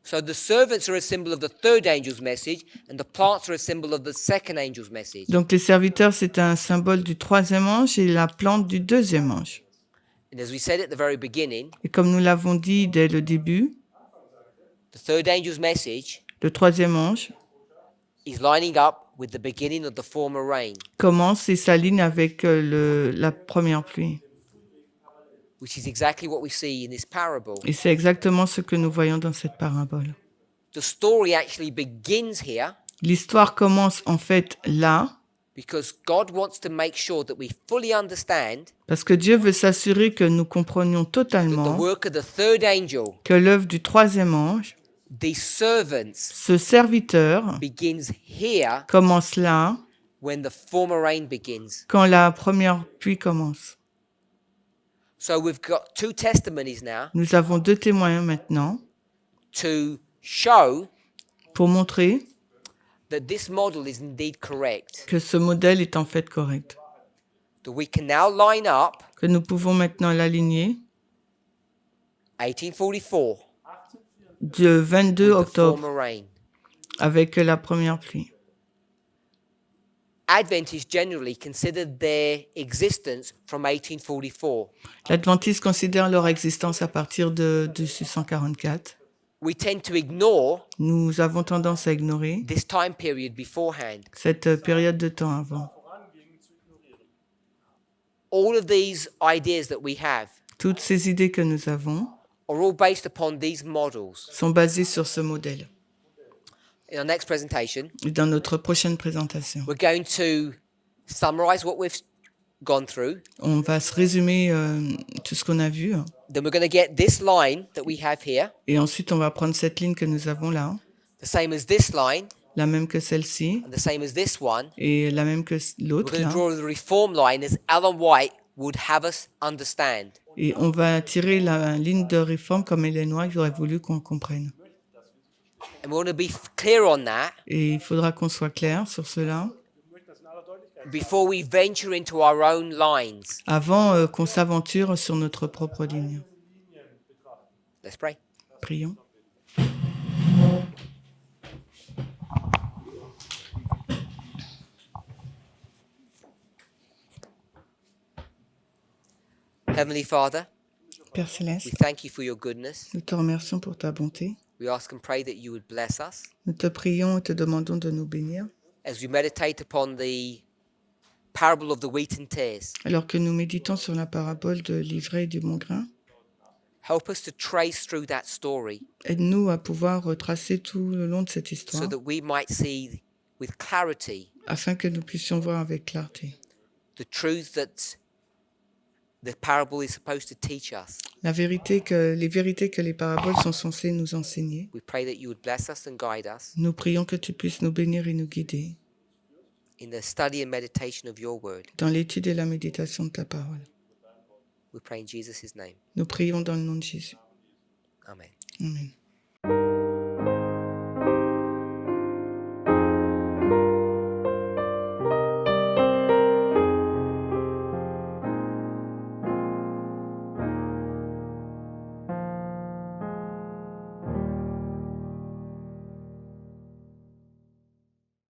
So the servants are a symbol of the third angel's message, and the plants are a symbol of the second angel's message. Donc les serviteurs, c'est un symbole du troisième ange et la plante du deuxième ange. And as we said at the very beginning, Et comme nous l'avons dit dès le début, the third angel's message le troisième ange is lining up with the beginning of the former rain, commence et s'aligne avec la première pluie. which is exactly what we see in this parable. Et c'est exactement ce que nous voyons dans cette parabole. The story actually begins here L'histoire commence en fait là, because God wants to make sure that we fully understand parce que Dieu veut s'assurer que nous comprenions that the totalement work of the third angel, que l'œuvre du troisième ange, these servants, ce serviteur, begins here commence là, when the former rain begins. quand la première pluie commence. So we've got two testimonies now Nous avons deux témoins maintenant to show pour montrer that this model is indeed correct. que ce modèle est en fait correct. That we can now line up Que nous pouvons maintenant l'aligner 1844 du 22 with the octobre former rain. avec la première pluie. Adventists generally considered their existence from 1844. L'Adventiste considère leur existence à partir de 1844. we tend to ignore nous avons tendance à ignorer this time period beforehand. cette période de temps avant. All of these ideas that we have Toutes ces idées que nous avons are all based upon these models. sont basées sur ce modèle. In our next presentation, Et dans notre prochaine présentation, we're going to summarize what we've gone through. on va se résumer tout ce qu'on a vu. Then we're going to get this line that we have here, Et ensuite, on va prendre cette ligne que nous avons là, the same as this line, la même que celle-ci, and the same as this one. et la même que We're l'autre going to là. draw the reform line as Ellen White would have us understand. Et on va tirer la ligne de réforme comme Hélène White aurait voulu qu'on comprenne. And we want to be clear on that Et il faudra qu'on soit clair sur cela before we venture into our own lines. avant qu'on s'aventure sur notre propre ligne. Let's pray. Prions. Heavenly Father, Père we Céleste, thank you for your goodness. nous te remercions pour ta bonté. We ask and pray that you would bless us Nous te prions et te demandons de nous bénir. as we meditate upon the parable of the wheat and tares. Alors que nous méditons sur la parabole de l'ivraie et du bon grain, Help us to trace through that story aide-nous à pouvoir retracer tout le long de cette so histoire that we might see with clarity afin que nous puissions voir avec clarté the truth that the parable is supposed to teach us. les vérités que les paraboles sont censées nous enseigner. We pray that you would bless us and guide us Nous prions que tu puisses nous bénir et nous guider in the study and meditation of your word. dans l'étude et la méditation de ta parole. We pray in Jesus' name. Nous prions dans le nom de Jésus. Amen. Amen.